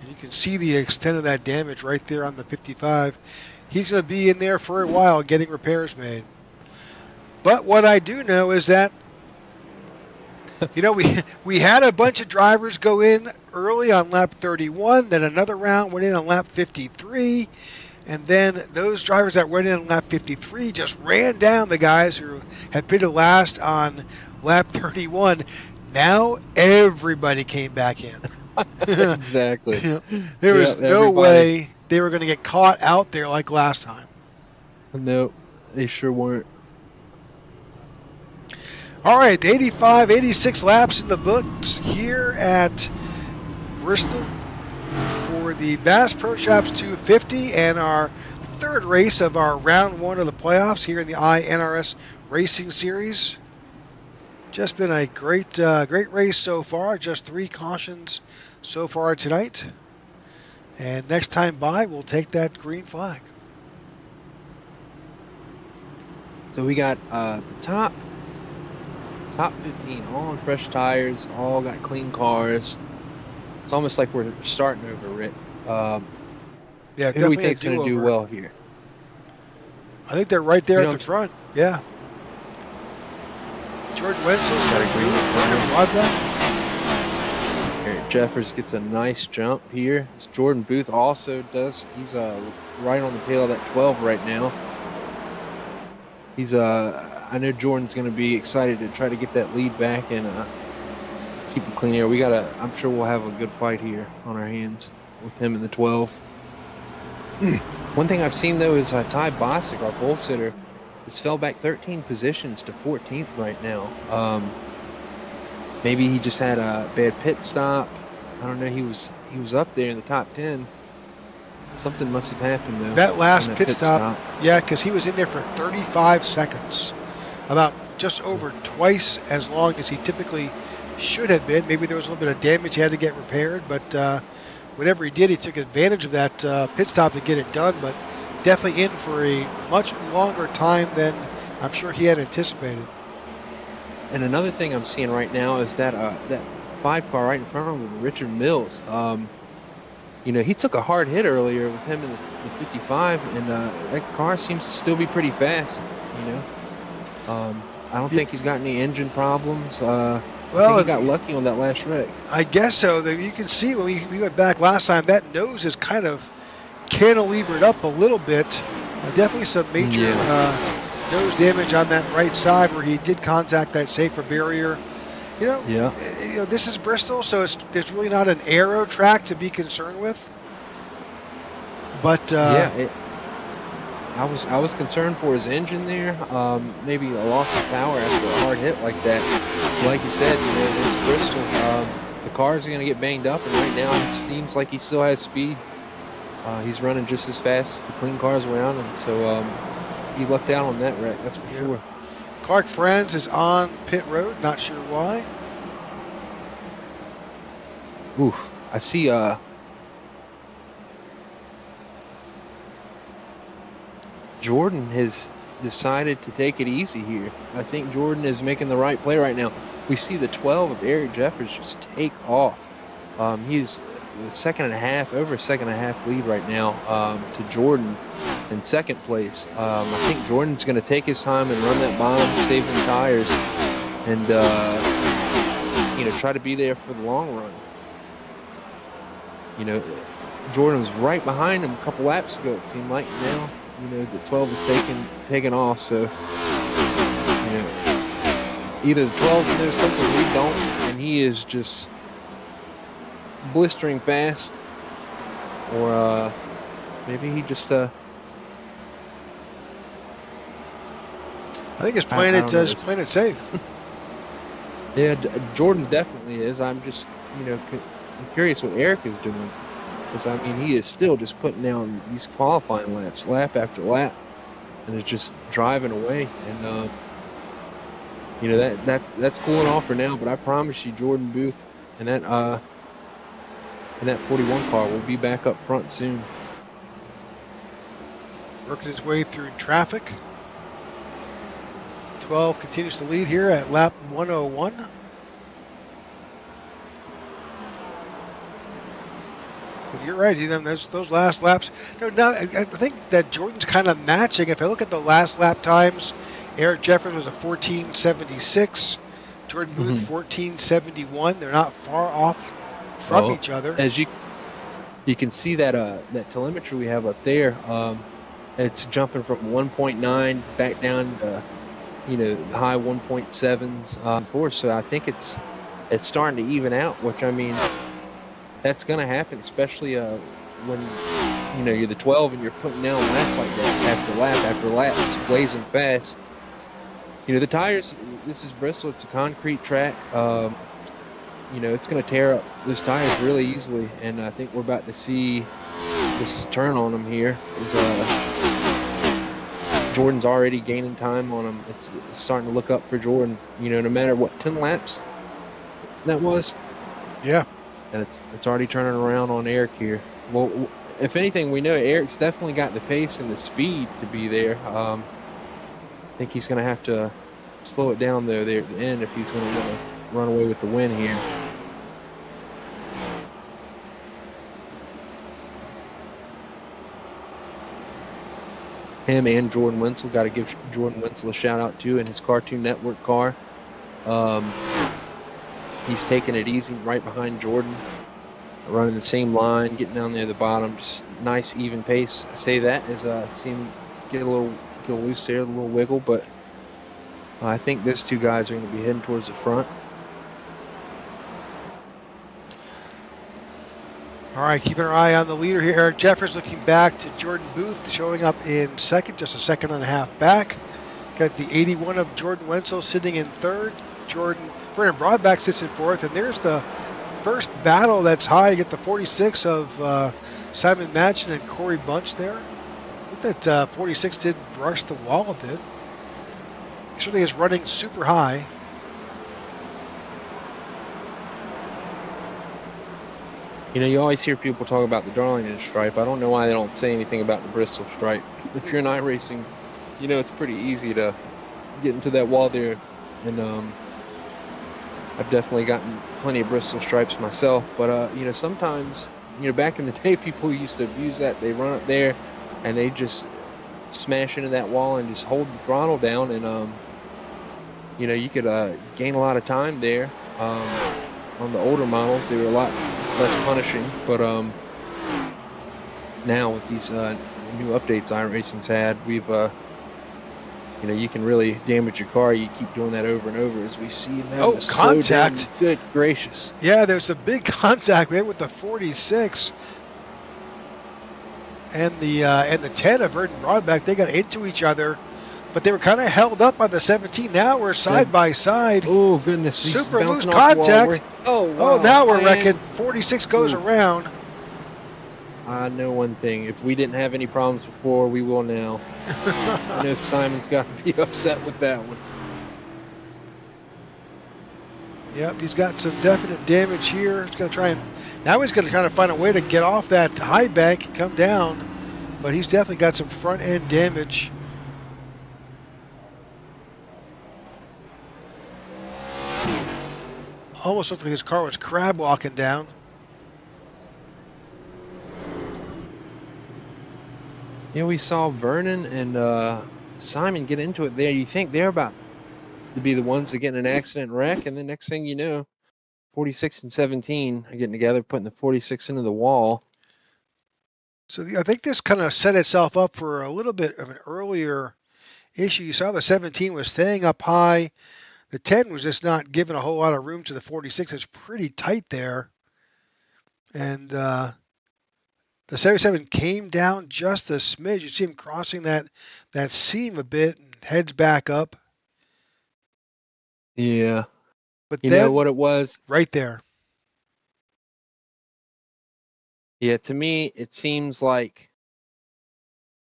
And you can see the extent of that damage right there on the 55. He's going to be in there for a while getting repairs made. But what I do know is that, we had a bunch of drivers go in early on lap 31, then another round went in on lap 53, and then those drivers that went in on lap 53 just ran down the guys who had pitted last on lap 31. Now everybody came back in. Exactly. There was no way they were going to get caught out there like last time. No, they sure weren't. All right, 85, 86 laps in the books here at Bristol for the Bass Pro Shops 250 and our third race of our round one of the playoffs here in the iNRS Racing Series. Just been a great race so far. Just 3 cautions so far tonight. And next time by, we'll take that green flag. So we got the top 15 all on fresh tires, all got clean cars. It's almost like we're starting over, Rick. Yeah, who do we think is going to do well here? I think they're right there at the front. Yeah. Jordan Wenzel's got a green flag. Eric Jeffers gets a nice jump here. Jordan Booth also does. He's right on the tail of that 12 right now. He's I know Jordan's going to be excited to try to get that lead back and keep the clean air. I'm sure we'll have a good fight here on our hands with him in the 12. One thing I've seen though is Ty Bosick, our pole sitter, has fell back 13 positions to 14th right now. Maybe he just had a bad pit stop. I don't know. He was up there in the top 10. Something must have happened though. That last pit stop, yeah, because he was in there for 35 seconds, about just over twice as long as he typically should have been. Maybe there was a little bit of damage he had to get repaired, but whatever he did, he took advantage of that pit stop to get it done. But definitely in for a much longer time than I'm sure he had anticipated. And another thing I'm seeing right now is that that 5 car right in front of him, Richard Mills. You know, he took a hard hit earlier with him in the 55, and that car seems to still be pretty fast. You know, I don't think he's got any engine problems. Well, I think he got lucky on that last wreck. I guess so. You can see when we went back last time, that nose is kind of cantilevered up a little bit. Definitely some major nose damage on that right side where he did contact that safer barrier. You know, this is Bristol, so there's really not an aero track to be concerned with. But I was concerned for his engine there. Maybe a loss of power after a hard hit like that. Like you said, you know, it's Bristol. The cars are going to get banged up, and right now it seems like he still has speed. He's running just as fast as the clean cars around him, so he lucked out on that wreck, that's for sure. Clark Franz is on pit road, not sure why. Oof, I see Jordan has decided to take it easy here. I think Jordan is making the right play right now. We see the 12 of Eric Jeffers just take off. He's over a second and a half lead right now to Jordan in second place. I think Jordan's going to take his time and run that bomb, save them tires, and you know, try to be there for the long run. You know, Jordan was right behind him a couple laps ago, it seemed like. Now, you know, the 12 is taken off, so, you know, either the 12 knows something we don't, and he is just blistering fast, or maybe he just I think he's playing it safe. Yeah, Jordan's definitely is. I'm just, you know, I'm curious what Eric is doing, because I mean, he is still just putting down these qualifying laps, lap after lap, and it's just driving away. And you know, that's cooling off for now. But I promise you, Jordan Booth and that 41 car will be back up front soon. Working his way through traffic. 12 continues to lead here at lap 101. But you're right, those last laps. Now I think that Jordan's kind of matching. If I look at the last lap times, Eric Jeffers was a 14:76. Jordan Booth 14:71. They're not far off from each other. As you can see that that telemetry we have up there, it's jumping from 1.9 back down to, you know, high 1.7s. So I think it's starting to even out, which, I mean, that's going to happen, especially when, you know, you're the 12 and you're putting down laps like that after lap after lap. It's blazing fast. You know, the tires, this is Bristol. It's a concrete track. you know, it's going to tear up those tires really easily. And I think we're about to see this turn on him here. Jordan's already gaining time on him. It's starting to look up for Jordan. You know, no matter what 10 laps that was. Yeah. And it's already turning around on Eric here. Well, if anything, we know Eric's definitely got the pace and the speed to be there. I think he's going to have to slow it down, though, there at the end if he's going to want to run away with the win here. Him and Jordan Wenzel, got to give Jordan Wenzel a shout out too in his Cartoon Network car. He's taking it easy right behind Jordan, running the same line, getting down there at the bottom, just nice even pace. I say that as see him get a little loose there, a little wiggle, but I think those two guys are going to be heading towards the front. All right, keeping our eye on the leader here. Eric Jeffers looking back to Jordan Booth, showing up in second, just a second and a half back. Got the 81 of Jordan Wenzel sitting in third. Vernon Broadback sits in fourth, and there's the first battle that's high. You get the 46 of Simon Matchin and Corey Bunch there. I think that 46 did brush the wall a bit. He certainly is running super high. You know, you always hear people talk about the Darlington stripe. I don't know why they don't say anything about the Bristol stripe. If you're in iRacing, you know, it's pretty easy to get into that wall there. And I've definitely gotten plenty of Bristol stripes myself. But, you know, sometimes, you know, back in the day, people used to abuse that. They run up there and they just smash into that wall and just hold the throttle down. And, you know, you could gain a lot of time there. On the older models, they were a lot less punishing, but now with these new updates iRacing's had, we've you know, you can really damage your car. You keep doing that over and over, as we see now. Oh, contact! Good gracious! Yeah, there's a big contact there with the 46 and the 10 of Vernon Broadback. They got into each other, but they were kind of held up by the 17. Now we're side by side. Oh goodness! Super loose contact. Oh wow! Oh, now we're wrecking. 46 goes around. I know one thing. If we didn't have any problems before, we will now. I know Simon's got to be upset with that one. Yep, he's got some definite damage here. He's going to try and now he's going to try to find a way to get off that high bank and come down, but he's definitely got some front end damage. Almost looked like his car was crab walking down. Yeah, we saw Vernon and Simon get into it there. You think they're about to be the ones that get in an accident wreck, and the next thing you know, 46 and 17 are getting together, putting the 46 into the wall. So I think this kind of set itself up for a little bit of an earlier issue. You saw the 17 was staying up high. The 10 was just not giving a whole lot of room to the 46. It's pretty tight there. And the 77 came down just a smidge. You see him crossing that seam a bit and heads back up. Yeah. But you know what it was? Right there. Yeah, to me, it seems like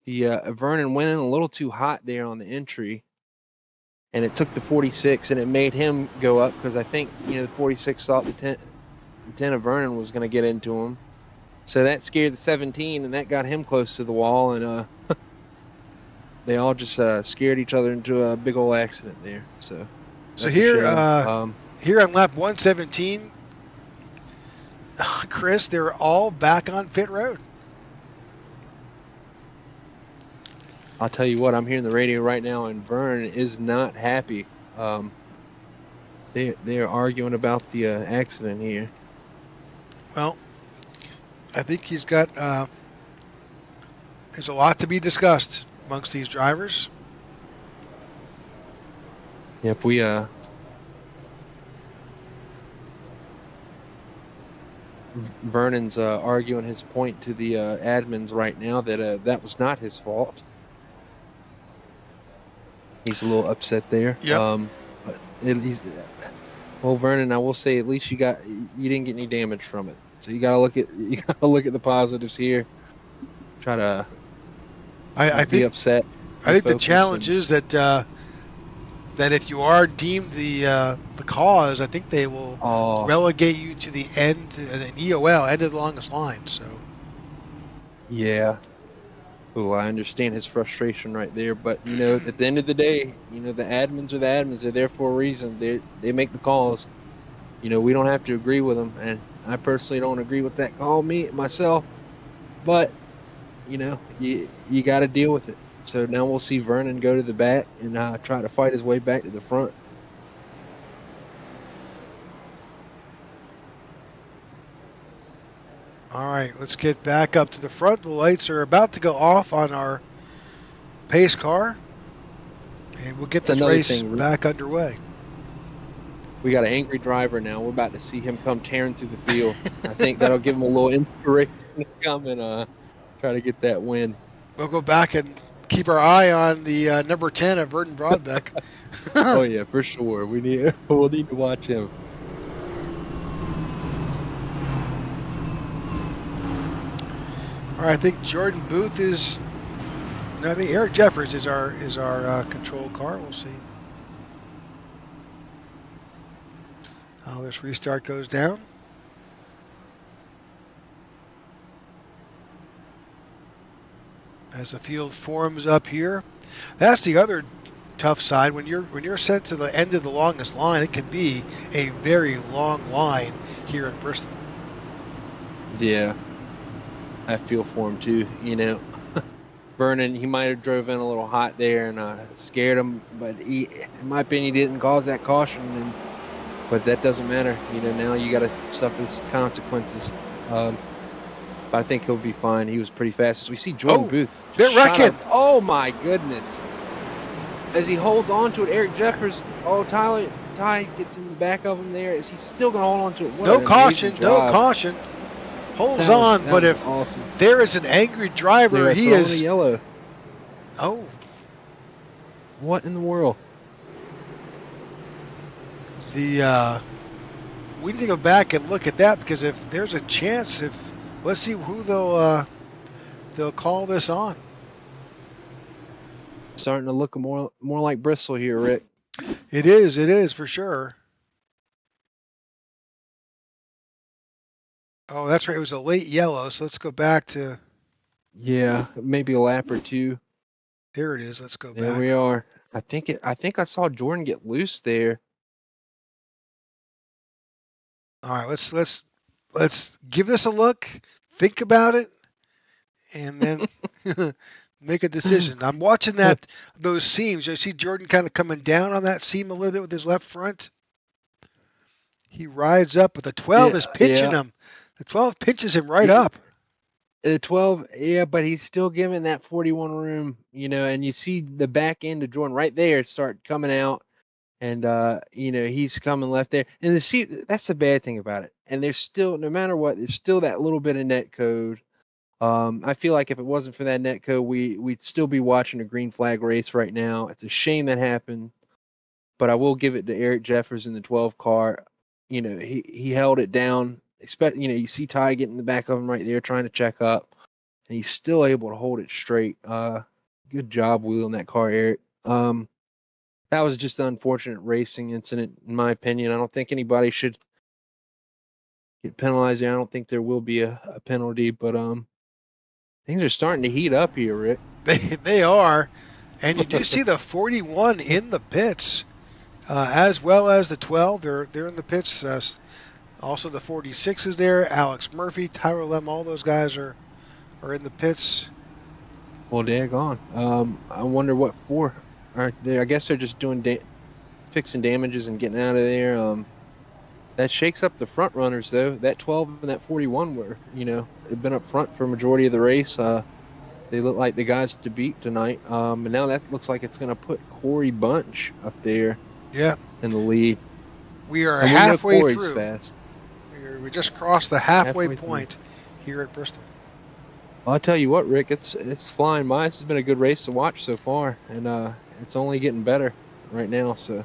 the Vernon went in a little too hot there on the entry. And it took the 46 and it made him go up because I think, you know, the 46 thought the 10 of Vernon was going to get into him. So that scared the 17 and that got him close to the wall. And they all just scared each other into a big old accident there. So here, here on lap 117, Chris, they're all back on pit road. I'll tell you what, I'm hearing the radio right now, and Vern is not happy. They're arguing about the accident here. Well, I think he's got there's a lot to be discussed amongst these drivers. Yep, Vernon's arguing his point to the admins right now that that was not his fault. He's a little upset there. Yep. But he's, Well, Vernon, I will say at least you didn't get any damage from it. So you gotta look at the positives here. Try to I not be think upset. I Be think the focused challenge and is that if you are deemed the cause, I think they will oh relegate you to the end, an EOL, end of the longest line. So yeah. Oh, I understand his frustration right there. But at the end of the day, the admins are the admins. They're there for a reason. They make the calls. We don't have to agree with them, and I personally don't agree with that call myself. But you got to deal with it. So now we'll see Vernon go to the back and try to fight his way back to the front. all right, let's get back up to the front. The lights are about to go off on our pace car, and we'll get That's this another race thing. back underway. We got an angry driver now. We're about to see him come tearing through the field. I think that'll give him a little inspiration to come and try to get that win. We'll go back and keep our eye on the number 10 of Vernon Broadbeck. Oh yeah, for sure. We'll need to watch him. All right, I think Jordan Booth is. No, I think Eric Jeffers is our control car. We'll see how this restart goes down. As the field forms up here, that's the other tough side. When you're sent to the end of the longest line, it can be a very long line here at Bristol. Yeah, I feel for him too. Vernon, he might have drove in a little hot there and scared him, but in my opinion, he didn't cause that caution. But that doesn't matter. Now you got to suffer the consequences. But I think he'll be fine. He was pretty fast. As we see Jordan Booth. They're wrecking. Oh my goodness! As he holds on to it, Eric Jeffers. Oh, Ty gets in the back of him there. Is he still going to hold on to it? No caution. No caution. Holds on, but if awesome. There is an angry driver, he is a yellow. Oh, what in the world? We need to go back and look at that, because if there's a chance, let's see who they'll call this on. Starting to look more like Bristol here, Rick. It is for sure. Oh, that's right. It was a late yellow, so let's go back to. Yeah, maybe a lap or two. There it is. Let's go back. There we are. I think I saw Jordan get loose there. All right, let's give this a look, think about it, and then make a decision. I'm watching those seams. You see Jordan kind of coming down on that seam a little bit with his left front. He rides up, but the 12 is pinching him. The 12 pinches him right up. The 12, but he's still giving that 41 room, and you see the back end of Jordan right there start coming out, and he's coming left there. And that's the bad thing about it. And there's still, no matter what, there's still that little bit of net code. I feel like if it wasn't for that net code, we'd still be watching a green flag race right now. It's a shame that happened, but I will give it to Eric Jeffers in the 12 car. He held it down. You see Ty getting in the back of him right there trying to check up, and he's still able to hold it straight. Good job wheeling that car, Eric. That was just an unfortunate racing incident, in my opinion. I don't think anybody should get penalized there. I don't think there will be a penalty, but things are starting to heat up here, Rick. They are, and you do see the 41 in the pits, as well as the 12. They're in the pits. Also, the 46 is there. Alex Murphy, Tyler Lem, all those guys are in the pits. Well, daggone. I wonder what for. I guess they're just doing fixing damages and getting out of there. That shakes up the front runners, though. That 12 and that 41 were, they've been up front for a majority of the race. They look like the guys to beat tonight. And now that looks like it's going to put Corey Bunch up there. Yeah. In the lead. We are halfway through. Fast. We just crossed the halfway point here at Bristol. Well, I'll tell you what, Rick, it's flying by. This has been a good race to watch so far, and it's only getting better right now. So,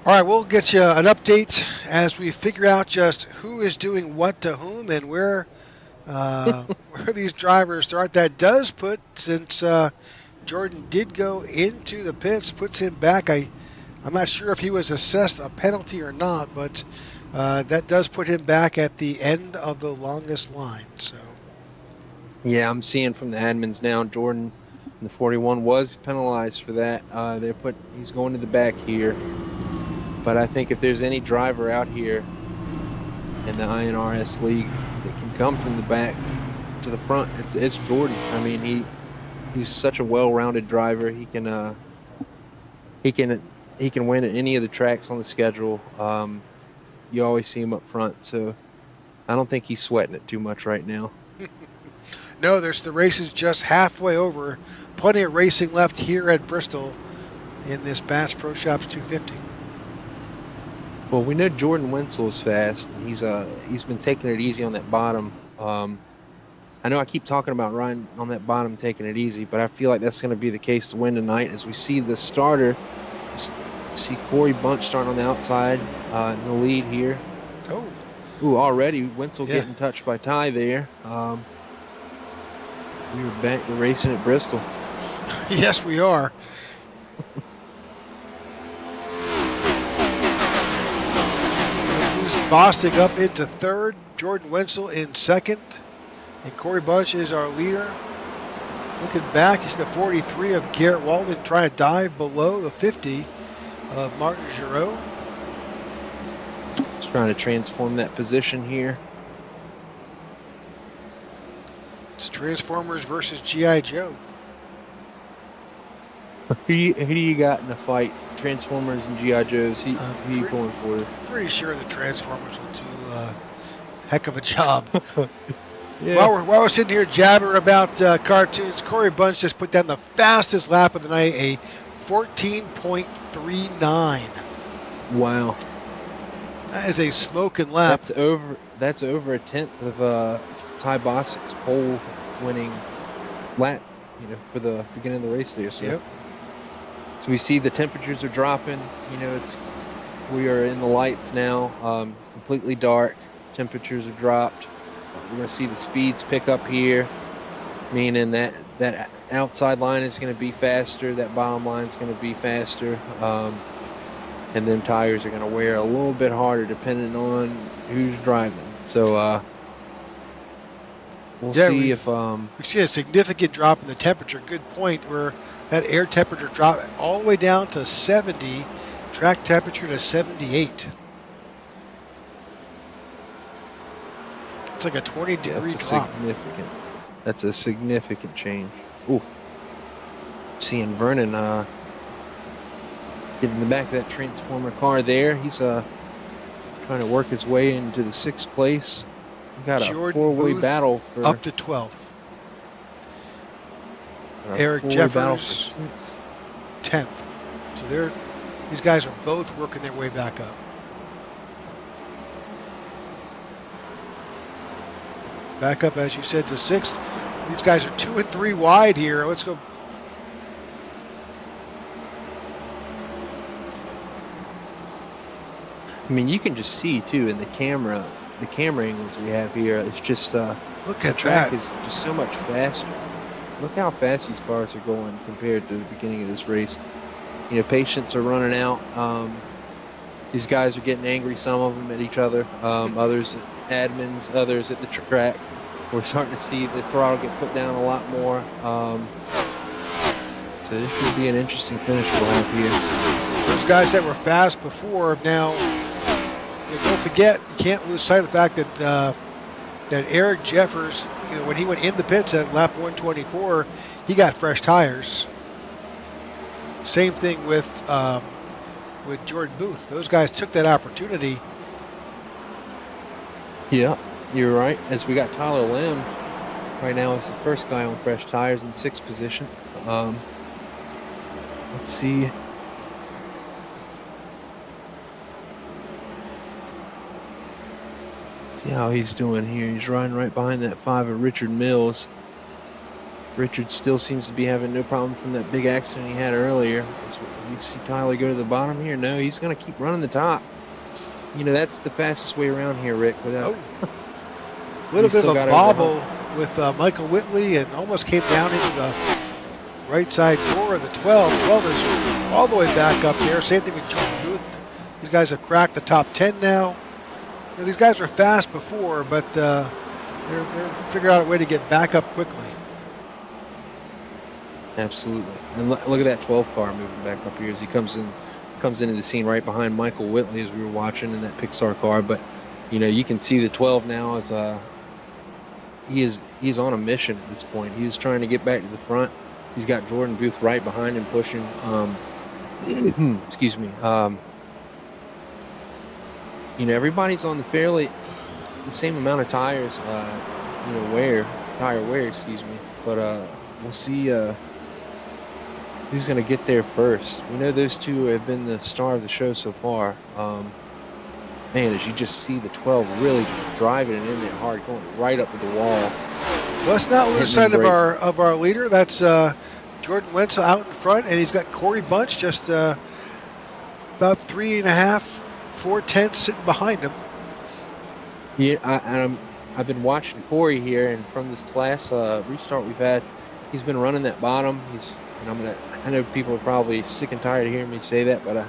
All right, we'll get you an update as we figure out just who is doing what to whom and where these drivers start. That does put, since Jordan did go into the pits, puts him back. I'm not sure if he was assessed a penalty or not, but that does put him back at the end of the longest line. So. Yeah, I'm seeing from the admins now, Jordan in the 41 was penalized for that. He's going to the back here. But I think if there's any driver out here in the iNRS league that can come from the back to the front, it's Jordan. I mean, he's such a well-rounded driver. He can win at any of the tracks on the schedule. You always see him up front, so I don't think he's sweating it too much right now. No, the race is just halfway over. Plenty of racing left here at Bristol in this Bass Pro Shops 250. Well, we know Jordan Wenzel is fast. He's been taking it easy on that bottom. I know I keep talking about Ryan on that bottom taking it easy, but I feel like that's going to be the case to win tonight. As we see the starter, see Corey Bunch starting on the outside in the lead here. Oh. Ooh, already Wenzel getting touched by Ty there. We're racing at Bristol. Yes, we are. Bostic up into third, Jordan Wenzel in second, and Corey Bunch is our leader. Looking back, you see the 43 of Garrett Walden trying to dive below the 50 of Martin Giroux. Just trying to transform that position here. It's Transformers versus G.I. Joe. Who do you got in the fight? Transformers and G.I. Joes. Who you going for? Pretty sure the Transformers will do a heck of a job. Yeah. While we're sitting here jabbering about cartoons, Corey Bunch just put down the fastest lap of the night, a 14.39. Wow. That is a smoking lap. That's over a tenth of Ty Bostic's pole winning lap, for the beginning of the race there. So. Yep. So we see the temperatures are dropping. We are in the lights now. It's completely dark. Temperatures have dropped. We're going to see the speeds pick up here, meaning that outside line is going to be faster. That bottom line is going to be faster. And then tires are going to wear a little bit harder depending on who's driving. So we'll see if we've seen a significant drop in the temperature. Good point, where that air temperature dropped all the way down to 70, track temperature to 78. It's like a 20-degree drop. That's a significant change. Ooh, seeing Vernon get in the back of that Transformer car there. He's trying to work his way into the 6th place. We got a four-way battle for up to 12th. Eric Jeffers 10th. So these guys are both working their way back up. Back up, as you said, to 6th. These guys are 2 and 3 wide here. Let's go. I mean, you can just see too in the camera angles we have here. It's just look at the track that. is just so much faster. Look how fast these cars are going compared to the beginning of this race. Patients are running out. These guys are getting angry, some of them at each other, others at admins, others at the track. We're starting to see the throttle get put down a lot more. So this should be an interesting finish we'll have here. Those guys that were fast before have now, don't forget, you can't lose sight of the fact that that Eric Jeffers, when he went in the pits at lap 124, he got fresh tires. Same thing with Jordan Booth. Those guys took that opportunity. Yeah, you're right. As we got Tyler Lamb right now is the first guy on fresh tires in 6th position. Let's see. See how he's doing here. He's riding right behind that 5 of Richard Mills. Richard still seems to be having no problem from that big accident he had earlier. You see Tyler go to the bottom here? No, he's going to keep running the top. You know, that's the fastest way around here, Rick. Without a little bit of a bobble with Michael Whitley, and almost came down into the right side door of the 12. 12 is all the way back up there. Same thing with Jordan Booth. These guys have cracked the top 10 now. You know, these guys were fast before, but they're figuring out a way to get back up quickly. Absolutely. And look at that 12 car moving back up here as he comes into the scene right behind Michael Whitley as we were watching in that Pixar car. But you know, you can see the 12 now as he's on a mission at this point. He's trying to get back to the front. He's got Jordan Booth right behind him pushing. Excuse me. You know, everybody's on the same amount of tires. Tire wear. Excuse me. But we'll see who's going to get there first. We know those two have been the star of the show so far. Man, as you just see the 12 really just driving it in there hard, going right up to the wall. Let's not lose sight of our leader. That's Jordan Wenzel out in front, and he's got Corey Bunch just about 3.5, 4/10 sitting behind him. Yeah, I've been watching Corey here, and from this last restart we've had, he's been running that bottom. I know people are probably sick and tired of hearing me say that, but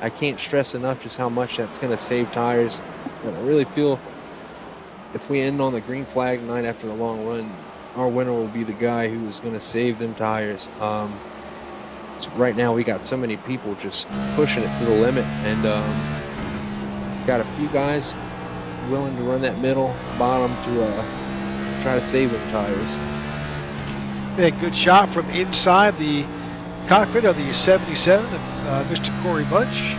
I can't stress enough just how much that's going to save tires. But I really feel if we end on the green flag tonight after the long run, our winner will be the guy who is going to save them tires. So right now we got so many people just pushing it to the limit, and got a few guys willing to run that middle bottom to try to save them tires. A good shot from inside the cockpit of the 77 of Mr. Corey Bunch.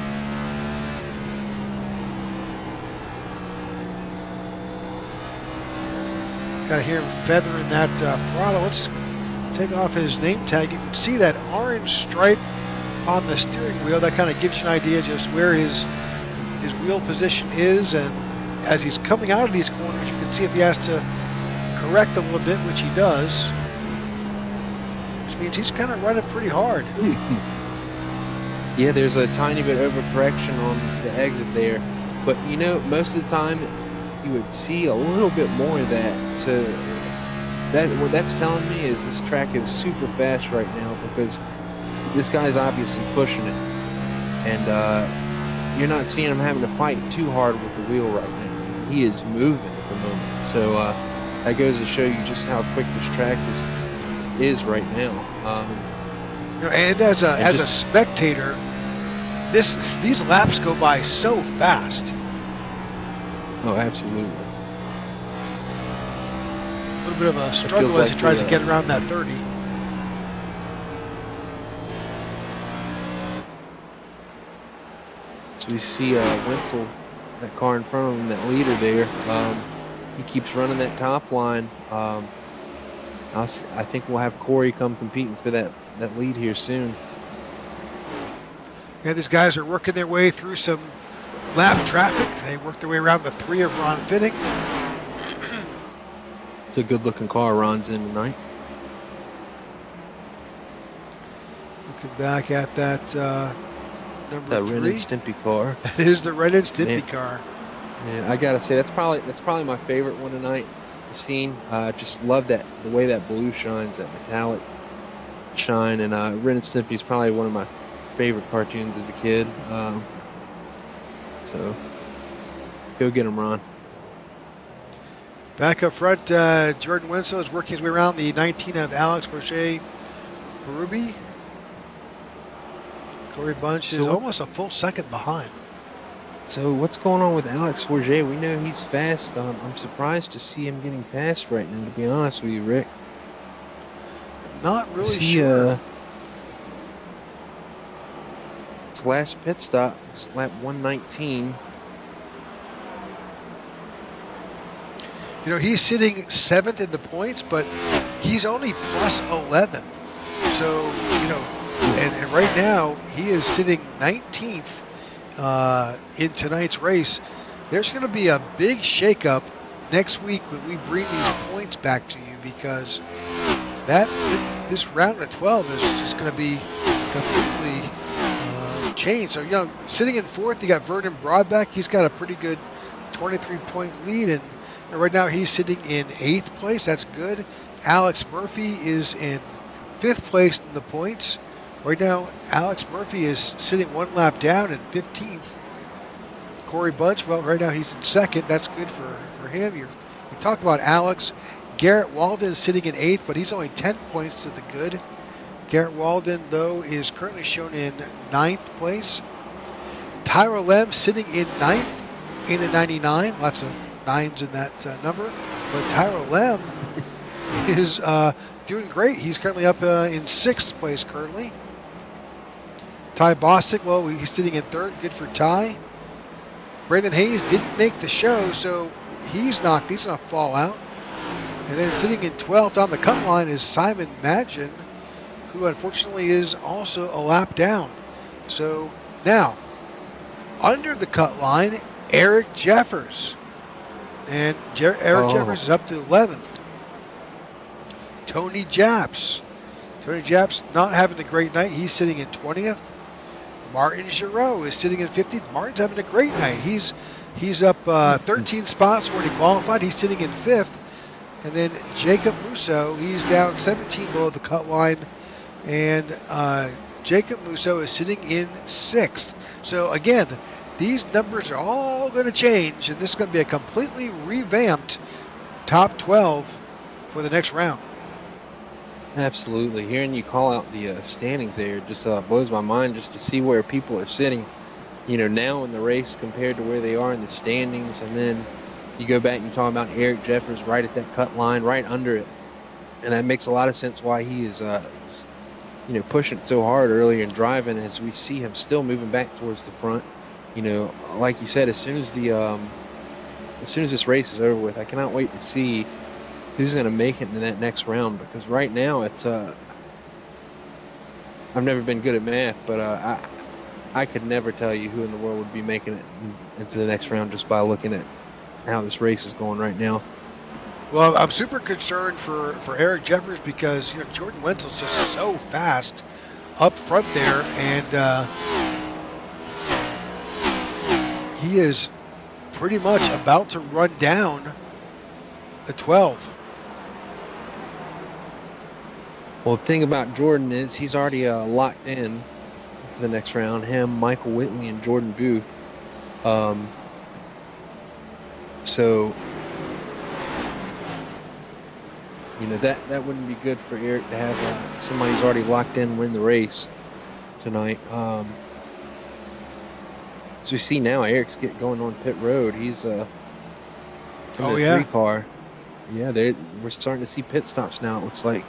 Got to hear him feathering that throttle. Let's take off his name tag. You can see that orange stripe on the steering wheel. That kind of gives you an idea just where his wheel position is. And as he's coming out of these corners, you can see if he has to correct a little bit, which he does. Means he's kind of running pretty hard. Yeah, there's a tiny bit of overcorrection on the exit there, but you know, most of the time you would see a little bit more of that. So what that's telling me is this track is super fast right now because this guy's obviously pushing it, and you're not seeing him having to fight too hard with the wheel right now. He is moving at the moment, so that goes to show you just how quick this track is right now. And as a spectator, these laps go by so fast. Oh, absolutely. A little bit of a struggle as he tries to get around that 30. So we see Wenzel, that car in front of him, that leader there. He keeps running that top line. I think we'll have Corey come competing for that lead here soon. Yeah, these guys are working their way through some lap traffic. They work their way around the 3 of Ron Fitting. It's a good-looking car Ron's in tonight. Looking back at that number that 3. Ren and Stimpy car. That is the Ren and Stimpy car. Yeah, I gotta say that's probably my favorite one tonight. Seen. Just love the way that blue shines, that metallic shine, and Ren and Stimpy is probably one of my favorite cartoons as a kid. So go get him, Ron. Back up front, Jordan Wenzel is working his way around the 19 of Alex Boucher Perubi. Corey Bunch is almost a full second behind. So what's going on with Alex Forget? We know he's fast. I'm surprised to see him getting past right now, to be honest with you, Rick. Not really sure. His last pit stop was lap 119. You know, he's sitting 7th in the points, but he's only plus 11. So, you know, and right now he is sitting 19th. In tonight's race. There's going to be a big shakeup next week when we bring these points back to you, because this round of 12 is just going to be completely changed. So, sitting in fourth, you got Vernon Broadbeck. He's got a pretty good 23-point lead, and right now he's sitting in 8th place. That's good. Alex Murphy is in 5th place in the points. Right now, Alex Murphy is sitting 1 lap down in 15th. Corey Bunch, well, right now he's in 2nd. That's good for him. We talked about Alex. Garrett Walden is sitting in 8th, but he's only 10 points to the good. Garrett Walden, though, is currently shown in 9th place. Tyra Lem sitting in 9th in the 99. Lots of 9s in that number. But Tyra Lem is doing great. He's currently up in 6th place currently. Ty Bostic, well, he's sitting in 3rd. Good for Ty. Brandon Hayes didn't make the show, so he's going to fall out. And then sitting in 12th on the cut line is Simon Madgen, who unfortunately is also a lap down. So now, under the cut line, Eric Jeffers. And Eric Jeffers is up to 11th. Tony Japs. Tony Japs not having a great night. He's sitting in 20th. Martin Giroux is sitting in 50th. Martin's having a great night. He's up 13 spots where he qualified. He's sitting in 5th. And then Jacob Musso, he's down 17 below the cut line. And Jacob Musso is sitting in 6th. So again, these numbers are all going to change, and this is going to be a completely revamped top 12 for the next round. Absolutely. Hearing you call out the standings there just blows my mind, just to see where people are sitting, now in the race compared to where they are in the standings. And then you go back and you talk about Eric Jeffers right at that cut line, right under it. And that makes a lot of sense why he is, pushing it so hard earlier and driving, as we see him still moving back towards the front. Like you said, as soon as this race is over with, I cannot wait to see who's going to make it in that next round, because right now it's I've never been good at math, but I could never tell you who in the world would be making it into the next round just by looking at how this race is going right now. Well, I'm super concerned for Eric Jeffers, because Jordan Wenzel's just so fast up front there, and he is pretty much about to run down the 12. Well, the thing about Jordan is he's already locked in for the next round. Him, Michael Whitley, and Jordan Booth. So, that wouldn't be good for Eric to have somebody who's already locked in win the race tonight. So we see now Eric's going on pit road. He's in the 3 car. Yeah, we're starting to see pit stops now, it looks like.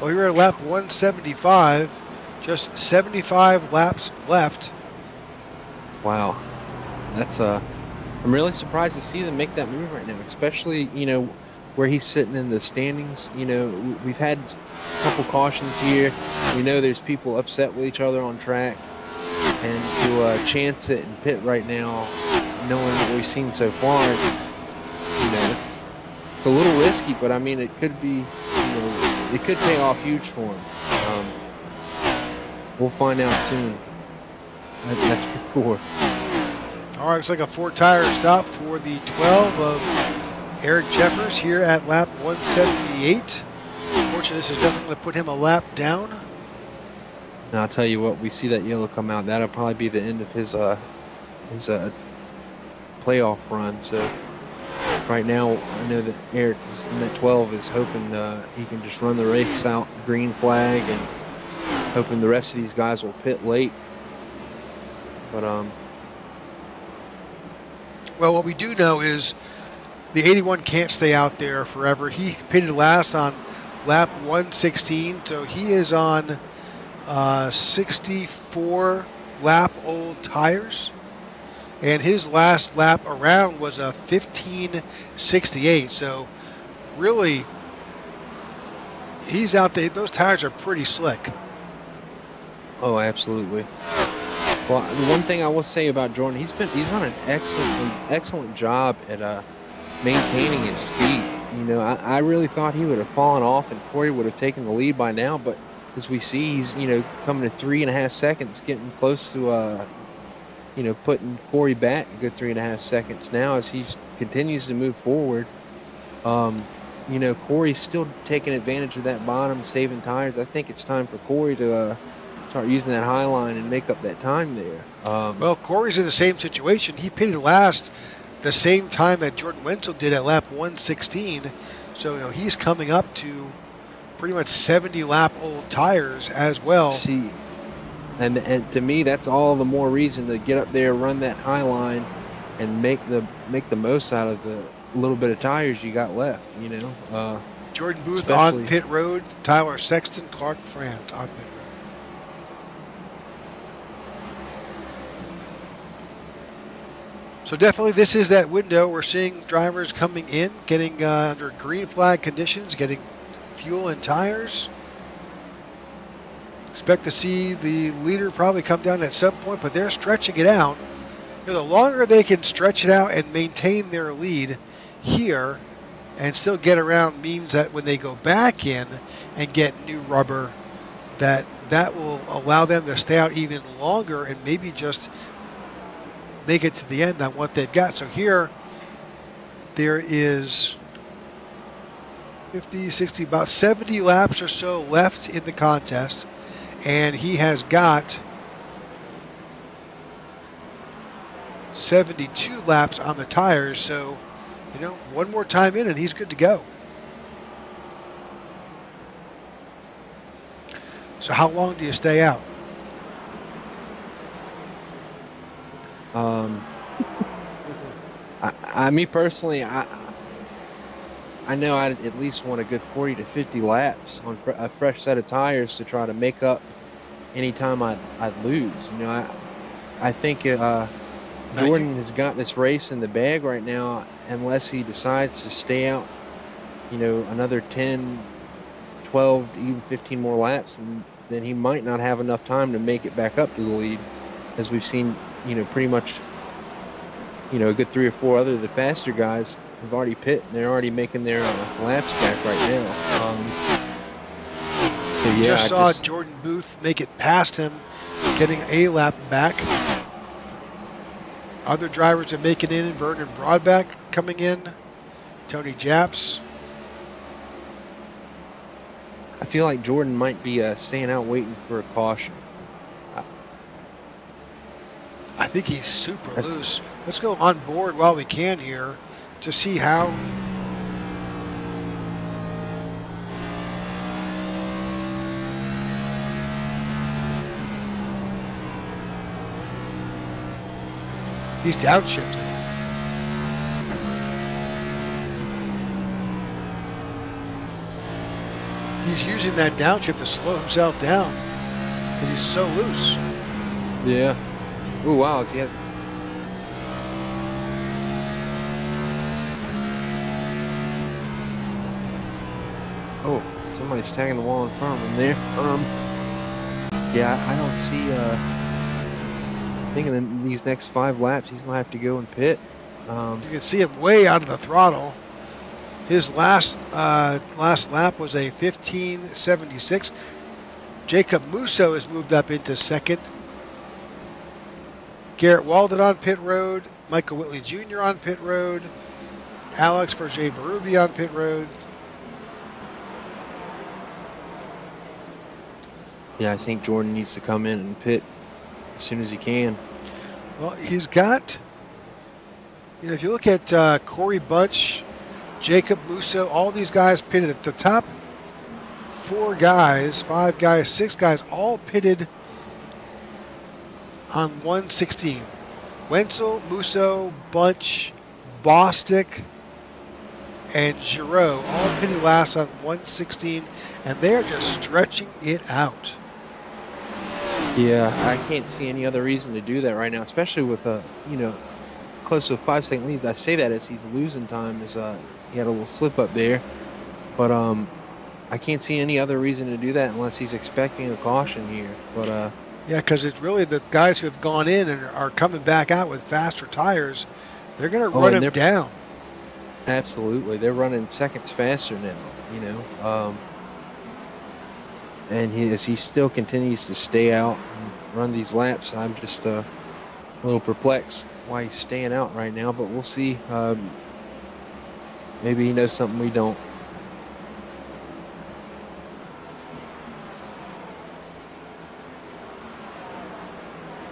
Well, you're at lap 175, just 75 laps left. Wow. That's I'm really surprised to see them make that move right now, especially, where he's sitting in the standings. We've had a couple cautions here. We know there's people upset with each other on track, and to chance it and pit right now, knowing what we've seen so far, it's a little risky, but I mean, it could be, it could pay off huge for him. We'll find out soon. That's for sure. All right, looks like a 4-tire stop for the 12 of Eric Jeffers here at lap 178. Unfortunately, this is definitely going to put him a lap down. Now, I'll tell you what, we see that yellow come out. That'll probably be the end of his playoff run. So right now, I know that Eric is in that 12 is hoping he can just run the race out, green flag, and hoping the rest of these guys will pit late. But well, what we do know is the 81 can't stay out there forever. He pitted last on lap 116, so he is on 64 lap old tires, and his last lap around was a 15:68. So really, he's out there. Those tires are pretty slick. Oh, absolutely. Well, the one thing I will say about Jordan, he's done an excellent job at maintaining his speed. You know, I really thought he would have fallen off and Corey would have taken the lead by now, but as we see, he's, you know, coming to 3.5 seconds, getting close to, you know, putting Corey back a good 3.5 seconds now as he continues to move forward. You know, Corey's still taking advantage of that bottom, saving tires. I think it's time for Corey to start using that high line and make up that time there. Well, Corey's in the same situation. He pitted last the same time that Jordan Wenzel did at lap 116. So, you know, he's coming up to pretty much 70 lap old tires as well. See, and to me, that's all the more reason to get up there, run that high line, and make the most out of the little bit of tires you got left. You know, Jordan Booth on pit road, Tyler Sexton, Clark France on pit road. So definitely this is that window. We're seeing drivers coming in, getting under green flag conditions, getting fuel and tires. Expect to see the leader probably come down at some point, but they're stretching it out. You know, the longer they can stretch it out and maintain their lead here and still get around means that when they go back in and get new rubber, that will allow them to stay out even longer and maybe just make it to the end on what they've got. So here there is 50, 60, about 70 laps or so left in the contest, and he has got 72 laps on the tires. So, you know, one more time in and he's good to go. So how long do you stay out? Me personally, I know I'd at least want a good 40 to 50 laps on a fresh set of tires to try to make up any time I'd lose. You know, I think Jordan has got this race in the bag right now, unless he decides to stay out, you know, another 10, 12, even 15 more laps, and then he might not have enough time to make it back up to the lead, as we've seen, you know, pretty much, you know, a good 3 or 4 other of the faster guys have already pit and they're already making their laps back right now. So yeah, just saw Jordan Booth make it past him, getting a lap back. Other drivers are making in. Vernon Broadback coming in. Tony Japs. I feel like Jordan might be staying out waiting for a caution. I think he's super loose. Let's go on board while we can here to see how. He's downshifted. He's using that downshift to slow himself down because he's so loose. Yeah. Oh wow, he has. Oh, somebody's tagging the wall in front of him there. Yeah, I don't see. I think in these next 5 laps, he's gonna have to go and pit. You can see him way out of the throttle. His last lap was a 15:76. Jacob Musso has moved up into second. Garrett Walden on pit road. Michael Whitley Jr. on pit road. Alex Berger-Berube on pit road. Yeah, I think Jordan needs to come in and pit as soon as he can. Well, he's got, you know, if you look at Corey Bunch, Jacob Musso, all these guys pitted at the top 4 guys, 5 guys, 6 guys, all pitted on 116. Wenzel, Musso, Bunch, Bostic, and Giroux all pitted last on 116, and they're just stretching it out. Yeah, I can't see any other reason to do that right now, especially with you know, close to a 5-second lead. I say that as he's losing time, as he had a little slip up there, but I can't see any other reason to do that unless he's expecting a caution here. But yeah, because it's really the guys who have gone in and are coming back out with faster tires. They're going to run him down. Absolutely, they're running seconds faster now. You know, and as he still continues to stay out and run these laps, I'm just a little perplexed why he's staying out right now. But we'll see. Maybe he knows something we don't.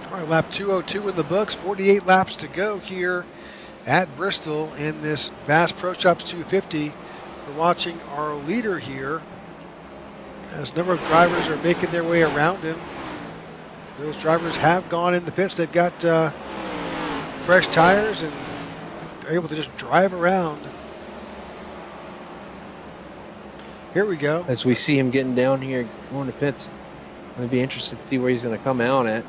All right, lap 202 in the books. 48 laps to go here at Bristol in this Bass Pro Shops 250. We're watching our leader here as a number of drivers are making their way around him. Those drivers have gone in the pits. They've got fresh tires and they're able to just drive around. Here we go. As we see him getting down here, going to pits, I'm gonna be interested to see where he's gonna come out at.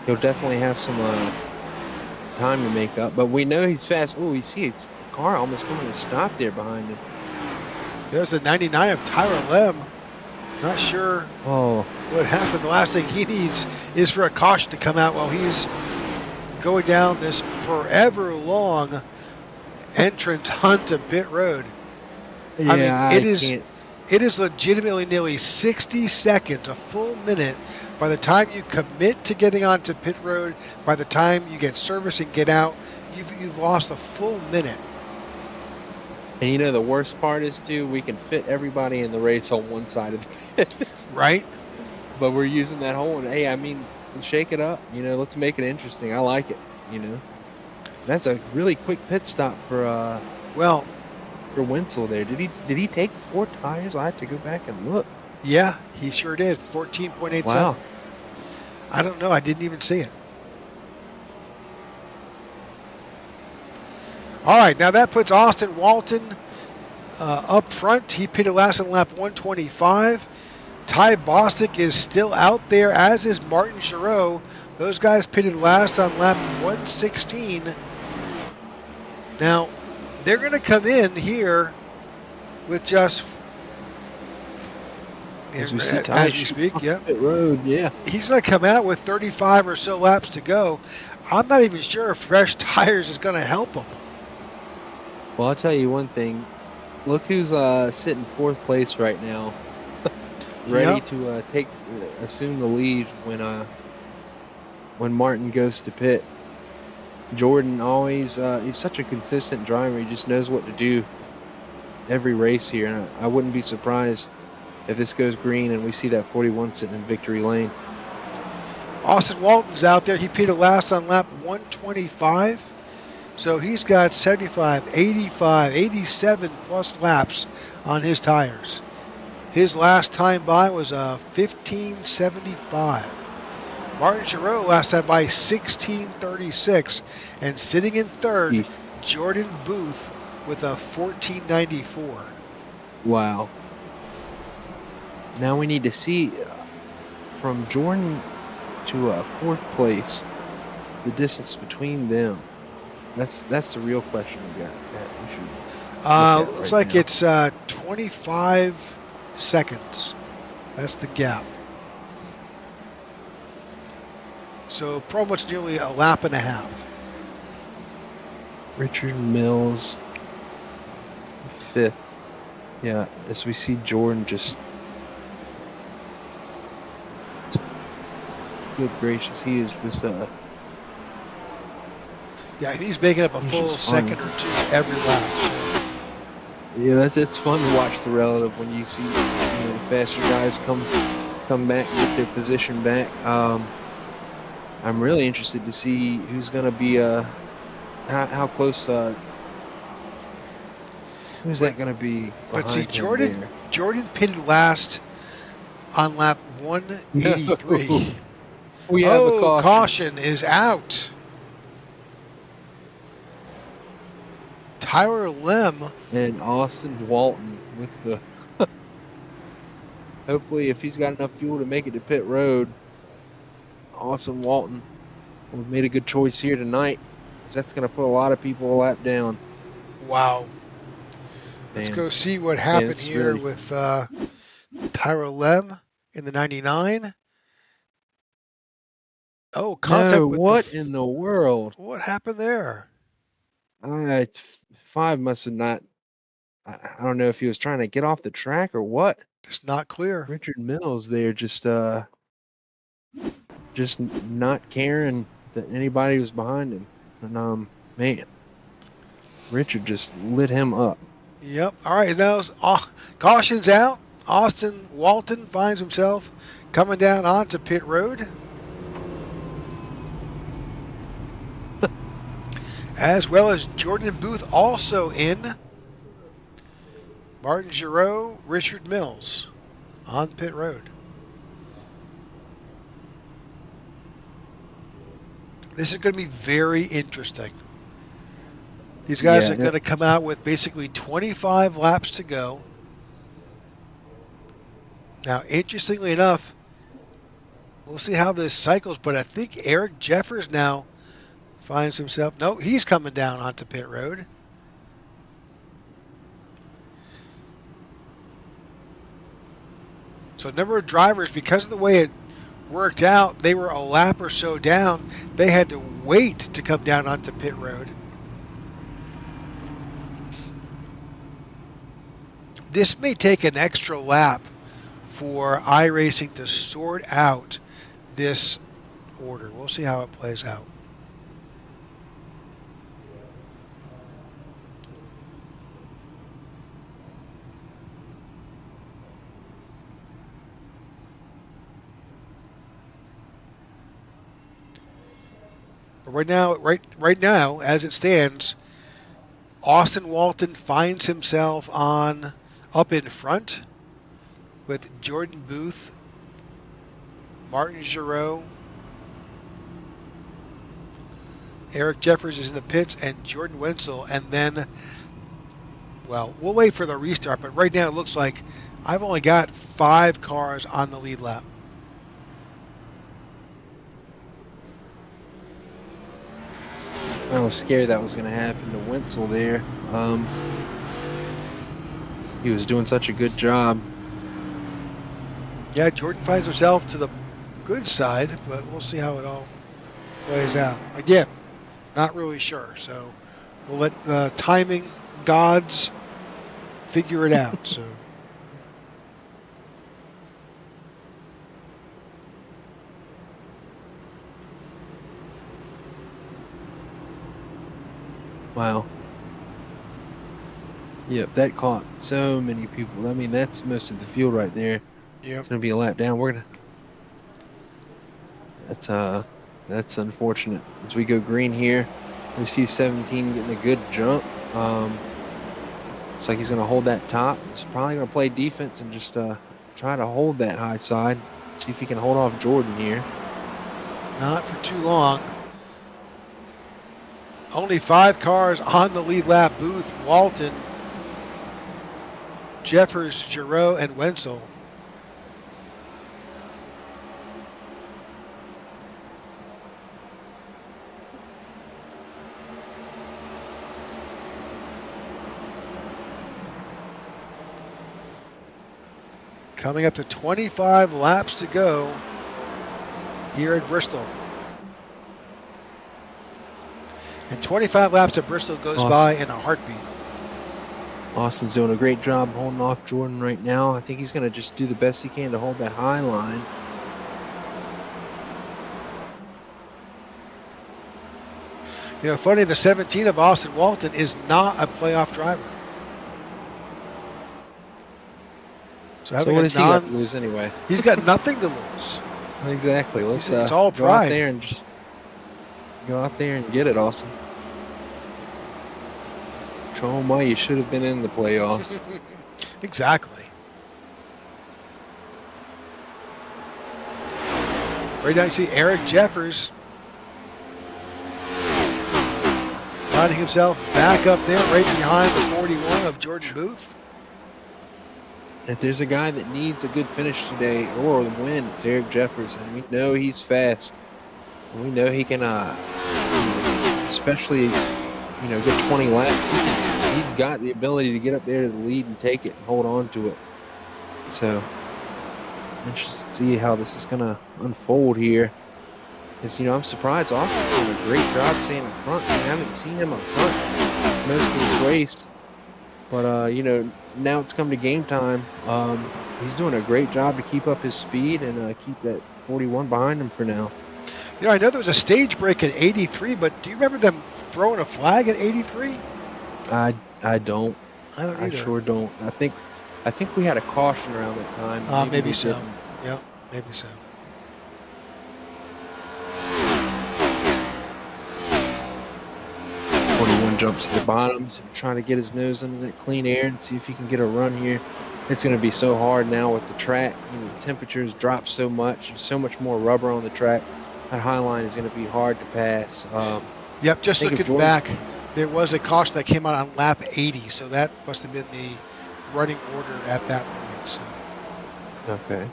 He'll definitely have some time to make up, but we know he's fast. Oh, you see it's a car almost coming to stop there behind him. There's a 99 of Tyler Lem. Not sure what happened. The last thing he needs is for a caution to come out while he's going down this forever long entrance hunt to pit road. Yeah, I mean, it is legitimately nearly 60 seconds, a full minute, by the time you commit to getting onto pit road, by the time you get service and get out, you've lost a full minute. And you know the worst part is too, we can fit everybody in the race on one side of the pit. Right. But we're using that hole, and hey, I mean, shake it up. You know, let's make it interesting. I like it. You know, that's a really quick pit stop for for Wenzel there. Did he take 4 tires? I have to go back and look. Yeah, he sure did. 14.87. Wow. I don't know. I didn't even see it. All right, now that puts Austin Walton up front. He pitted last on lap 125. Ty Bostic is still out there, as is Martin Giroux. Those guys pitted last on lap 116. Now, they're going to come in here with just... As we speak, yeah. Pit road, yeah. He's going to come out with 35 or so laps to go. I'm not even sure if fresh tires is going to help him. Well, I'll tell you one thing. Look who's sitting 4th place right now, ready to assume the lead when Martin goes to pit. Jordan always he's such a consistent driver. He just knows what to do every race here, and I wouldn't be surprised if this goes green and we see that 41 sitting in victory lane. Austin Walton's out there. He pitted last on lap 125. So he's got 75, 85, 87 plus laps on his tires. His last time by was 15:75. Martin Giroux last time by 16:36. And sitting in third, Jordan Booth with a 14:94. Wow. Now we need to see from Jordan to 4th place, the distance between them. That's the real question we got. Looks like it's 25 seconds. That's the gap. So pretty much nearly a lap and a half. Richard Mills, 5th. Yeah, as we see Jordan just good gracious, he is just yeah, he's making up a full second or two every lap. Yeah, it's fun to watch the relative when you see the faster guys come back and get their position back. I'm really interested to see who's going to be how close who's that going to be. But see, Jordan pitted last on lap 183. We have a caution is out. Tyler Lem and Austin Walton with the hopefully if he's got enough fuel to make it to pit road, Austin Walton we've made a good choice here tonight, because that's going to put a lot of people a lap down. Wow. Let's go see what happened here with Tyler Lem in the 99. Oh, contact with what in the world? What happened there? Five must have not. I don't know if he was trying to get off the track or what. It's not clear. Richard Mills there just not caring that anybody was behind him, and man, Richard just lit him up. Yep. All right. Now caution's out. Austin Walton finds himself coming down onto pit road. As well as Jordan Booth also in. Martin Giroux, Richard Mills on pit road. This is going to be very interesting. These guys are going to come out with basically 25 laps to go. Now, interestingly enough, we'll see how this cycles, but I think Eric Jeffers now finds himself... No, he's coming down onto pit road. So a number of drivers, because of the way it worked out, they were a lap or so down. They had to wait to come down onto pit road. This may take an extra lap for iRacing to sort out this order. We'll see how it plays out. Right now, as it stands, Austin Walton finds himself up in front with Jordan Booth, Martin Giroux, Eric Jeffers is in the pits, and Jordan Wenzel. And then, well, we'll wait for the restart, but right now it looks like I've only got 5 cars on the lead lap. I was scared that was going to happen to Wenzel there. He was doing such a good job. Yeah, Jordan finds himself to the good side, but we'll see how it all plays out. Again, not really sure, so we'll let the timing gods figure it out. So. Wow. Yep, that caught so many people. I mean, that's most of the field right there. Yep. It's gonna be a lap down. That's unfortunate. As we go green here, we see 17 getting a good jump. Looks like he's gonna hold that top. He's probably gonna play defense and just try to hold that high side. See if he can hold off Jordan here. Not for too long. Only 5 cars on the lead lap. Booth, Walton, Jeffers, Giroux, and Wenzel. Coming up to 25 laps to go here at Bristol. And 25 laps at Bristol goes by in a heartbeat. Austin's doing a great job holding off Jordan right now. I think he's going to just do the best he can to hold that high line. You know, funny, the 17 of Austin Walton is not a playoff driver. So what does he got to lose anyway? He's got nothing to lose. Exactly. Let's it's all go pride. Out there and just go out there and get it, Austin. Show him why you should have been in the playoffs. Exactly. Right now you see Eric Jeffers finding himself back up there right behind the 41 of Jordan Booth. If there's a guy that needs a good finish today or the win, it's Eric Jeffers. And we know he's fast. And we know he can, especially, get 20 laps. He's got the ability to get up there to the lead and take it and hold on to it. So, let's just see how this is going to unfold here. Because, I'm surprised Austin's doing a great job staying in front. I haven't seen him up front most of this race. But you know, now it's come to game time. He's doing a great job to keep up his speed and keep that 41 behind him for now. You know, I know there was a stage break at 83, but do you remember them throwing a flag at 83? I don't. I don't I either. sure don't. I think we had a caution around that time. Maybe we so. didn't. Yep, maybe so. Jumps to the bottoms and trying to get his nose under that clean air and see if he can get a run here. It's going to be so hard now with the track. You know, the temperatures drop so much. There's so much more rubber on the track. That high line is going to be hard to pass. Yep, just looking back, there was a caution that came out on lap 80, so that must have been the running order at that point. So. Okay.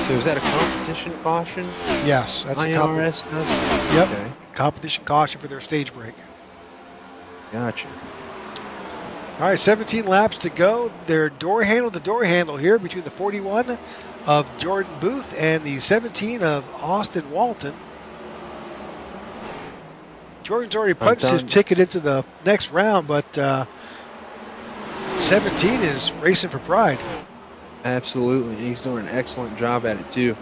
So is that a competition caution? Yes, that's iNRS does? Yep, okay. Competition caution for their stage break. Gotcha. All right, 17 laps to go. They're door handle to door handle here between the 41 of Jordan Booth and the 17 of Austin Walton. Jordan's already punched his ticket into the next round, but 17 is racing for pride. Absolutely, and he's doing an excellent job at it too.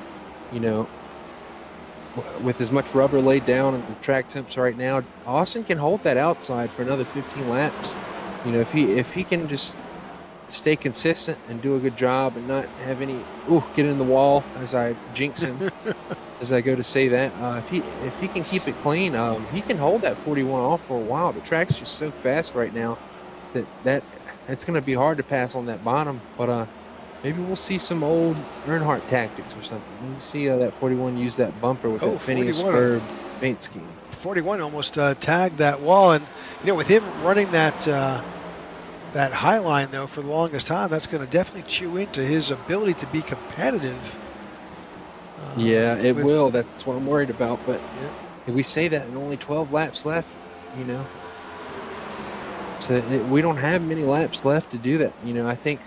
You know, with as much rubber laid down and the track temps right now, Austin can hold that outside for another 15 laps. You know, if he can just stay consistent and do a good job and not have any get in the wall as I jinx him as I go to say that. If he can keep it clean, he can hold that 41 off for a while. The track's just so fast right now that it's going to be hard to pass on that bottom, but maybe we'll see some old Earnhardt tactics or something. Maybe see that 41 use that bumper with that Phineas Ferb paint scheme. 41 almost tagged that wall, and you know, with him running that high line though for the longest time, that's going to definitely chew into his ability to be competitive. Yeah, it will. That's what I'm worried about. But if we say that and only 12 laps left, you know, so we don't have many laps left to do that. You know, I think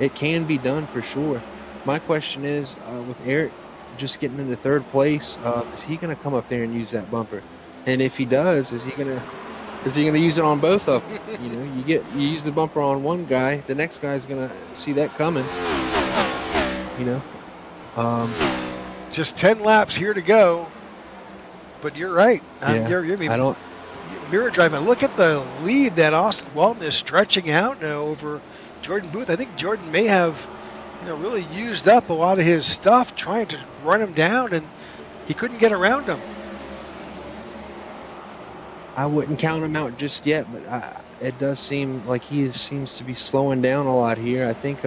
it can be done for sure. My question is, with Eric just getting into third place, is he going to come up there and use that bumper? And if he does, is he going to use it on both of them? You know, you use the bumper on one guy, the next guy's going to see that coming. You know, just 10 laps here to go. But you're right. I don't. Mirror driving. Look at the lead that Austin Walton is stretching out now over Jordan Booth. I think Jordan may have, you know, really used up a lot of his stuff trying to run him down, and he couldn't get around him. I wouldn't count him out just yet, but it does seem like he seems to be slowing down a lot here. I think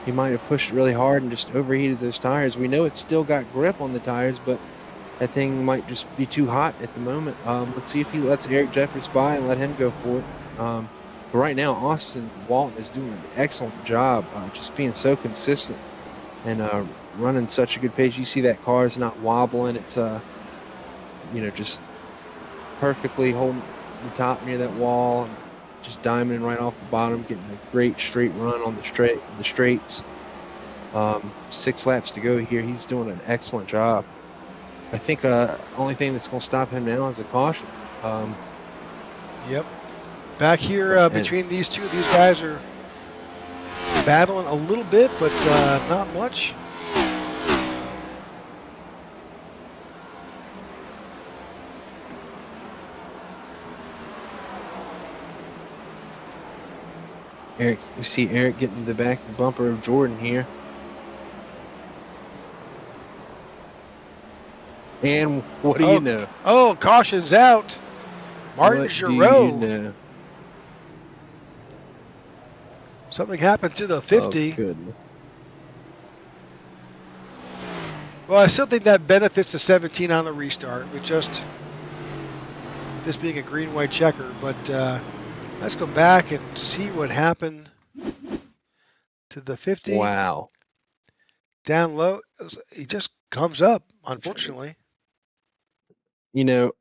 he might have pushed really hard and just overheated those tires. We know it's still got grip on the tires, but that thing might just be too hot at the moment. Let's see if he lets Eric Jeffers by and let him go for it. But right now, Austin Walton is doing an excellent job, just being so consistent and running such a good pace. You see that car is not wobbling. It's you know, just perfectly holding the top near that wall, just diamonding right off the bottom, getting a great straight run on the straights. 6 laps to go here. He's doing an excellent job. I think only thing that's going to stop him now is a caution. Yep. Back here between these two, these guys are battling a little bit, but not much. We see Eric getting the back bumper of Jordan here. And what do you know? Oh, caution's out. Martin Giroux. You know? Something happened to the 50. Oh, goodness. Well, I still think that benefits the 17 on the restart with just this being a green-white checker. But let's go back and see what happened to the 50. Wow. Down low. He just comes up, unfortunately. You know,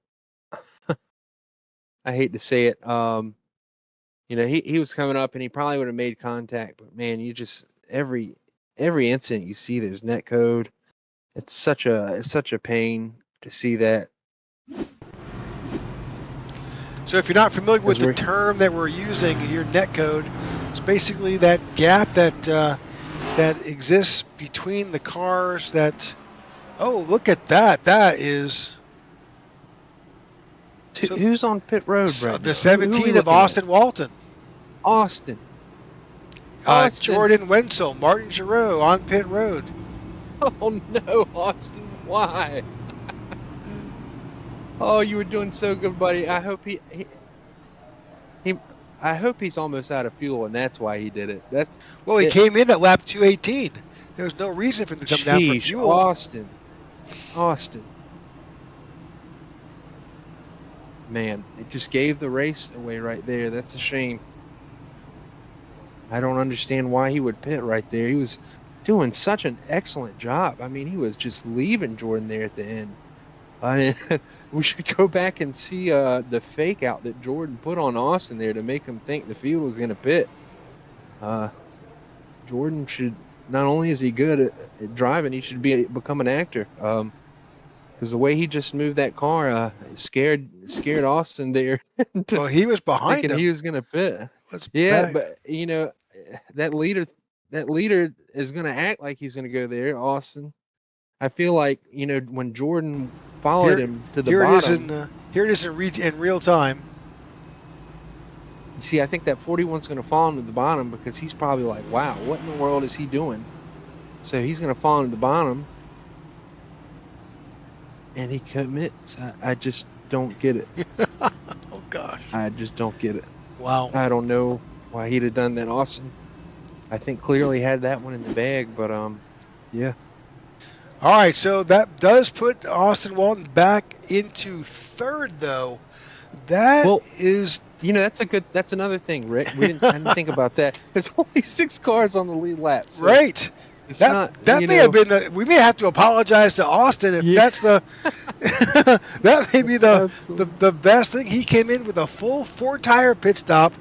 I hate to say it. You know, he was coming up and he probably would have made contact, but man, you just every incident you see there's net code. It's such a pain to see that. So if you're not familiar with the we're- term that we're using here, netcode, it's basically that gap that that exists between the cars that. Oh, look at that! That is so- Who's on pit road so right the now? 17 Who of we looking Austin Walton. at? Austin. Austin. Jordan Wenzel, Martin Giroux on pit road. Oh no, Austin! Why? Oh, you were doing so good, buddy. I hope he I hope he's almost out of fuel, and that's why he did it. That's Well, he it. came in at lap 218. There was no reason for him to come down for Sheesh, fuel. Austin. Man, it just gave the race away right there. That's a shame. I don't understand why he would pit right there. He was doing such an excellent job. I mean, he was just leaving Jordan there at the end. I mean, we should go back and see the fake out that Jordan put on Austin there to make him think the field was going to pit. Jordan should, not only is he good at driving, he should become an actor. Because the way he just moved that car scared Austin there. Well, he was behind thinking him. he was going to pit. Let's Yeah, back. but you know, that leader is going to act like he's going to go there, Austin. I feel like, you know, when Jordan followed him to the bottom. Here it is in real time. You see, I think that 41's going to fall him to the bottom because he's probably like, wow, what in the world is he doing? So he's going to fall into the bottom. And he commits. I just don't get it. Oh, gosh. I just don't get it. Wow. I don't know why he'd have done that, Austin. I think clearly had that one in the bag, but yeah. All right, so that does put Austin Walton back into third, though. That is, you know, that's another thing, Rick. I didn't think about that. There's only 6 cars on the lead lap. So right. It's that may have been we may have to apologize to Austin if that's the that may be the best thing. He came in with a full 4-tire pit stop,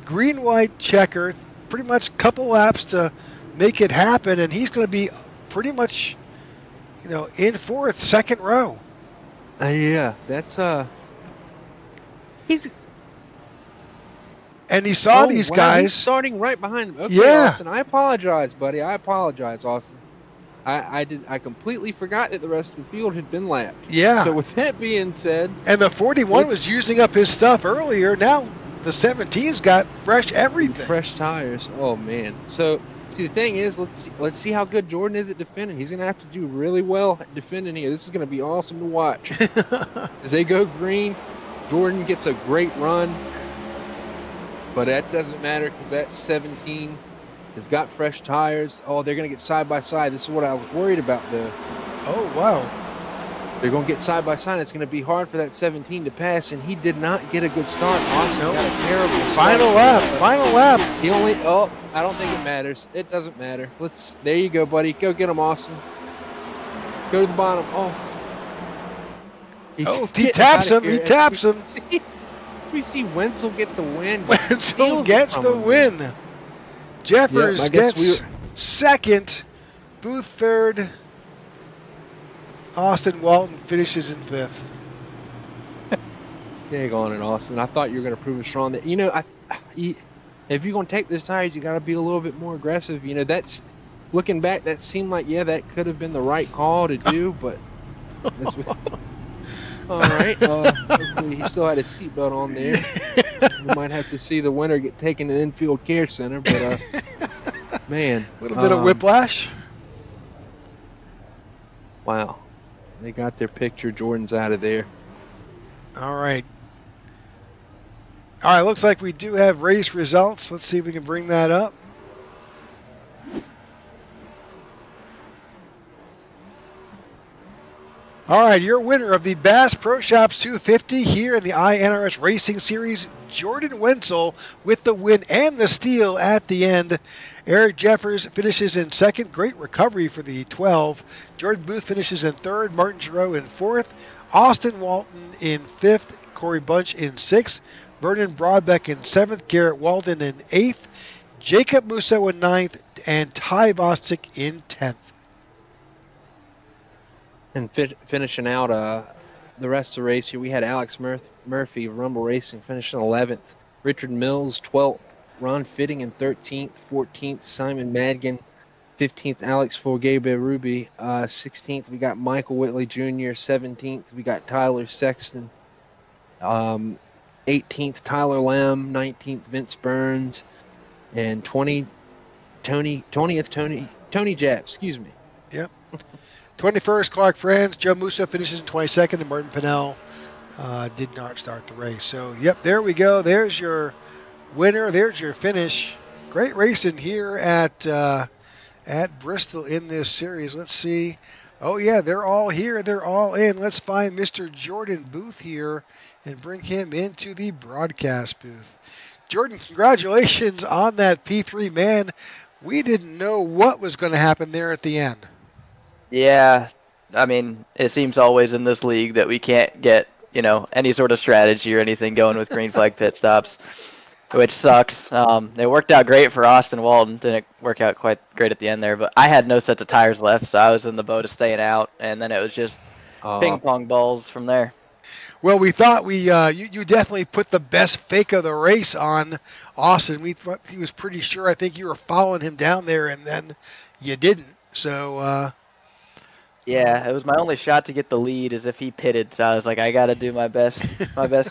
green white checker, pretty much couple laps to make it happen, and he's going to be pretty much, you know, in fourth, second row. Yeah, that's he's. And he saw these guys he's starting right behind him. Okay, yeah. Austin, I apologize, buddy. I apologize, Austin. I completely forgot that the rest of the field had been lapped. Yeah. So with that being said, and the 41 was using up his stuff earlier. Now the 17's got fresh everything. Fresh tires. Oh man. So see, the thing is, let's see how good Jordan is at defending. He's gonna have to do really well at defending here. This is gonna be awesome to watch. As they go green, Jordan gets a great run. But that doesn't matter because that 17 has got fresh tires. Oh, they're going to get side by side. This is what I was worried about, though. Oh, wow. They're going to get side by side. It's going to be hard for that 17 to pass, and he did not get a good start. Austin got a terrible start. Final lap. He only, I don't think it matters. It doesn't matter. There you go, buddy. Go get him, Austin. Go to the bottom. He taps him. He taps him. We see Wenzel get the win. Wenzel gets the win. Jeffers gets second. Booth third. Austin Walton finishes in fifth. Dang on it, Austin. I thought you were going to prove us wrong. That, you know, if you're going to take those tires, you got to be a little bit more aggressive. You know, that's looking back, that seemed like, yeah, that could have been the right call to do, but that's all right. Hopefully he still had his seatbelt on there. We might have to see the winner get taken to the infield care center, but man, a little bit of whiplash. Wow, they got their picture. Jordan's out of there. All right. Looks like we do have race results. Let's see if we can bring that up. All right, your winner of the Bass Pro Shops 250 here in the iNRS Racing Series, Jordan Wenzel with the win and the steal at the end. Eric Jeffers finishes in second. Great recovery for the 12. Jordan Booth finishes in third. Martin Giroux in fourth. Austin Walton in fifth. Corey Bunch in sixth. Vernon Broadbeck in seventh. Garrett Walden in eighth. Jacob Musso in ninth. And Ty Bostic in 10th. And finishing out the rest of the race here, we had Alex Murphy of Rumble Racing finishing 11th, Richard Mills 12th, Ron Fitting in 13th, 14th, Simon Madigan 15th, Alex Forgebe Ruby 16th. We got Michael Whitley Jr. 17th. We got Tyler Sexton 18th, Tyler Lamb 19th, Vince Burns, and 20th Tony Japp. Excuse me. Yep. 21st, Clark Franz. Joe Musa finishes in 22nd, and Martin Pinnell did not start the race. So, yep, there we go. There's your winner. There's your finish. Great racing here at Bristol in this series. Let's see. Oh, yeah, they're all here. They're all in. Let's find Mr. Jordan Booth here and bring him into the broadcast booth. Jordan, congratulations on that P3. Man, we didn't know what was going to happen there at the end. Yeah, I mean, it seems always in this league that we can't get, any sort of strategy or anything going with green flag pit stops, which sucks. It worked out great for Austin Walton. Didn't work out quite great at the end there, but I had no sets of tires left, so I was in the boat of staying out, and then it was just ping pong balls from there. Well, we thought you definitely put the best fake of the race on Austin. We thought he was pretty sure. I think you were following him down there, and then you didn't. So. Yeah, it was my only shot to get the lead is if he pitted. So I was like, I got to do my best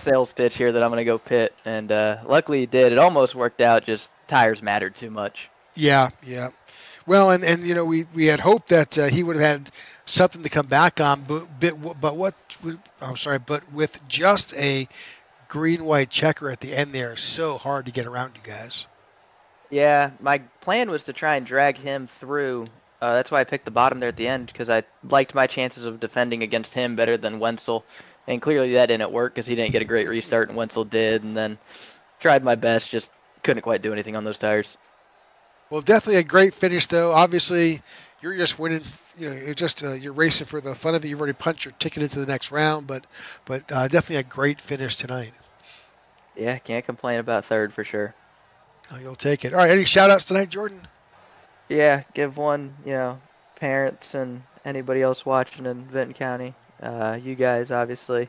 sales pitch here that I'm going to go pit. And luckily he did. It almost worked out. Just tires mattered too much. Yeah. Well, and we had hoped that he would have had something to come back on, but with just a green-white checker at the end there, so hard to get around you guys. Yeah, my plan was to try and drag him through. That's why I picked the bottom there at the end, because I liked my chances of defending against him better than Wenzel. And clearly that didn't work because he didn't get a great restart and Wenzel did. And then tried my best, just couldn't quite do anything on those tires. Well, definitely a great finish, though. Obviously, you're just winning. You're racing for the fun of it. You've already punched your ticket into the next round, but definitely a great finish tonight. Yeah, can't complain about third for sure. Oh, you'll take it. All right, any shout-outs tonight, Jordan? Yeah, give one, parents and anybody else watching in Vinton County. You guys, obviously.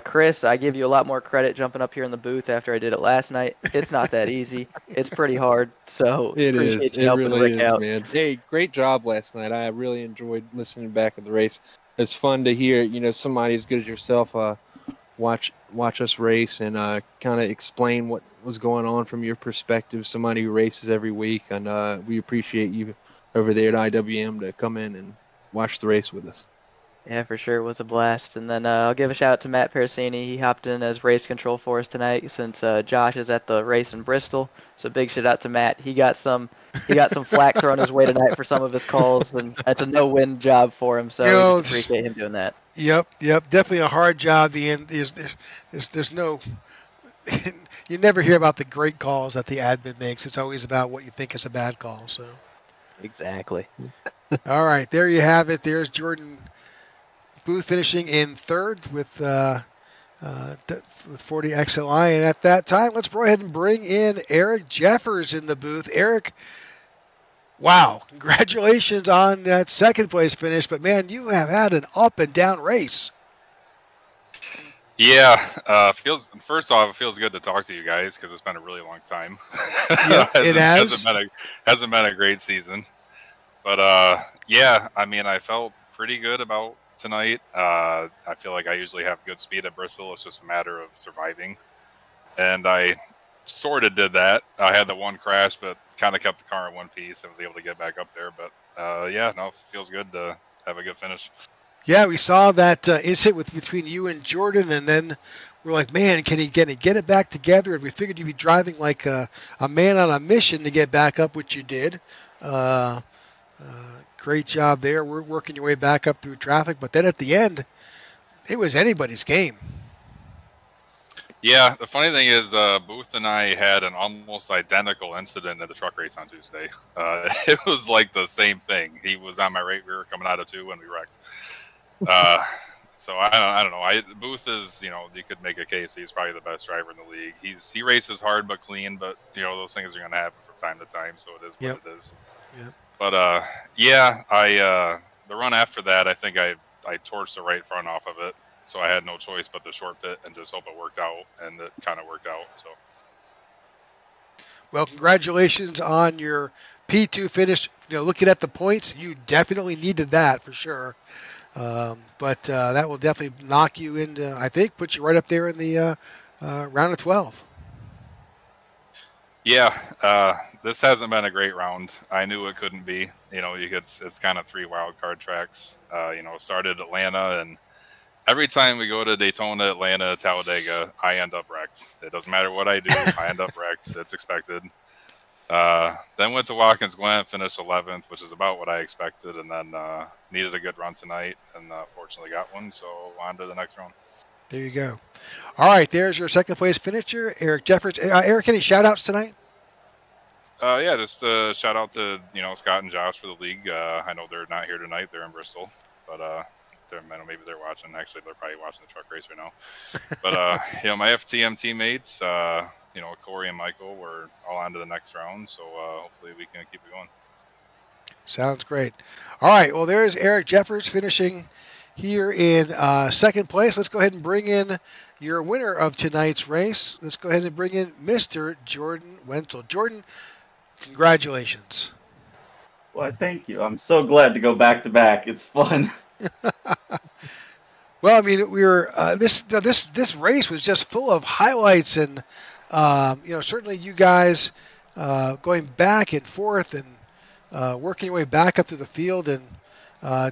Chris, I give you a lot more credit jumping up here in the booth after I did it last night. It's not that easy. It's pretty hard. So it is. It really is, out. Man. Hey, great job last night. I really enjoyed listening back at the race. It's fun to hear, somebody as good as yourself watch us race and kind of explain what was going on from your perspective. Somebody who races every week, and we appreciate you over there at IWM to come in and watch the race with us. Yeah, for sure. It was a blast. And then I'll give a shout out to Matt Parasini. He hopped in as race control for us tonight since Josh is at the race in Bristol. So big shout out to Matt. He got some flack thrown his way tonight for some of his calls, and that's a no-win job for him. So we just appreciate him doing that. Yep. Definitely a hard job. There's no. You never hear about the great calls that the admin makes. It's always about what you think is a bad call. So. Exactly. All right, there you have it. There's Jordan Booth finishing in third with 40 XLI. And at that time, let's go ahead and bring in Eric Jeffers in the booth. Eric, wow, congratulations on that second place finish. But, man, you have had an up and down race. Yeah, first off, it feels good to talk to you guys because it's been a really long time. Yeah, it has. Hasn't been a great season. But, yeah, I mean, I felt pretty good about tonight. I feel like I usually have good speed at Bristol. It's just a matter of surviving. And I sort of did that. I had the one crash, but kind of kept the car in one piece. I was able to get back up there. But, yeah, no, it feels good to have a good finish. Yeah, we saw that incident between you and Jordan, and then we're like, man, can he get it back together? And we figured you'd be driving like a man on a mission to get back up, which you did. Great job there. We're working your way back up through traffic, but then at the end, it was anybody's game. Yeah, the funny thing is, Booth and I had an almost identical incident at the truck race on Tuesday. It was like the same thing. He was on my right rear coming out of two when we wrecked. So I don't know. Booth is, you could make a case he's probably the best driver in the league. He races hard but clean, but those things are going to happen from time to time. So it is what it is. Yep. But yeah, the run after that, I think I torched the right front off of it, so I had no choice but the short pit and just hope it worked out, and it kind of worked out. So. Well, congratulations on your P2 finish. Looking at the points, you definitely needed that for sure. But that will definitely knock you into, I think, put you right up there in the round of 12. Yeah, this hasn't been a great round. I knew it couldn't be. It's kind of 3 wild card tracks. Started Atlanta, and every time we go to Daytona, Atlanta, Talladega, I end up wrecked. It doesn't matter what I do, I end up wrecked. It's expected. Then went to Watkins Glen, finished 11th, which is about what I expected, and then needed a good run tonight, and fortunately got one, so on to the next round. There you go. All right, there's your second place finisher, Eric Jeffers. Eric, any shout-outs tonight? Yeah, just shout out to Scott and Josh for the league. I know they're not here tonight; they're in Bristol, but maybe they're watching. Actually, they're probably watching the truck race right now. But my FTM teammates, Corey and Michael, were all on to the next round, so hopefully we can keep it going. Sounds great. All right, well, there's Eric Jeffers finishing here in second place. Let's go ahead and bring in your winner of tonight's race. Let's go ahead and bring in Mr. Jordan Wenzel. Jordan, congratulations. Well, thank you. I'm so glad to go back to back. It's fun. Well, I mean, we were this race was just full of highlights, and certainly you guys going back and forth and working your way back up to the field. And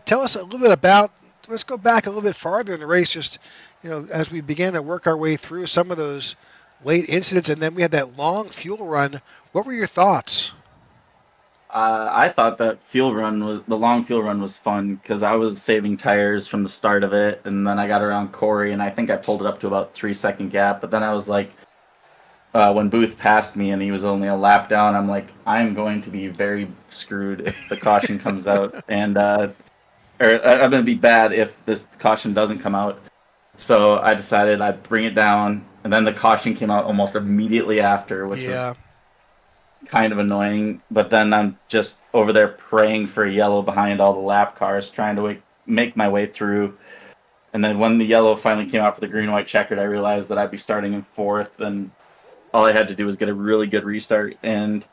tell us a little bit about. Let's go back a little bit farther in the race, just as we began to work our way through some of those late incidents, and then we had that long fuel run. What were your thoughts? I thought that the long fuel run was fun because I was saving tires from the start of it, and then I got around Corey, and I think I pulled it up to about 3-second gap. But then I was like, when Booth passed me and he was only a lap down, I'm like, I'm going to be very screwed if the caution comes out, and or I'm going to be bad if this caution doesn't come out. So I decided I'd bring it down, and then the caution came out almost immediately after, which was kind of annoying. But then I'm just over there praying for a yellow behind all the lap cars, trying to make my way through. And then when the yellow finally came out for the green-white checkered, I realized that I'd be starting in fourth, and all I had to do was get a really good restart. And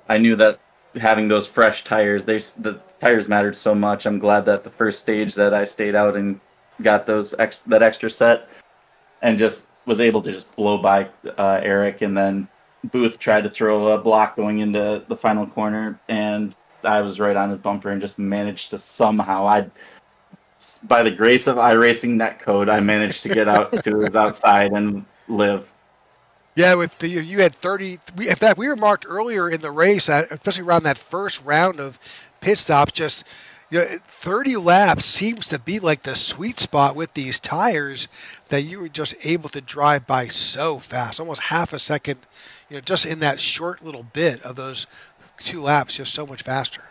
I knew that having those fresh tires, the tires mattered so much. I'm glad that the first stage that I stayed out and got that extra set, and just was able to just blow by Eric. And then Booth tried to throw a block going into the final corner, and I was right on his bumper and just managed to somehow, by the grace of iRacing netcode, I managed to get out to his outside and live. Yeah, you had 30. In fact, we were marked earlier in the race, especially around that first round of pit stops. Just 30 laps seems to be like the sweet spot with these tires, that you were just able to drive by so fast, almost half a second. Just in that short little bit of those 2 laps, just so much faster.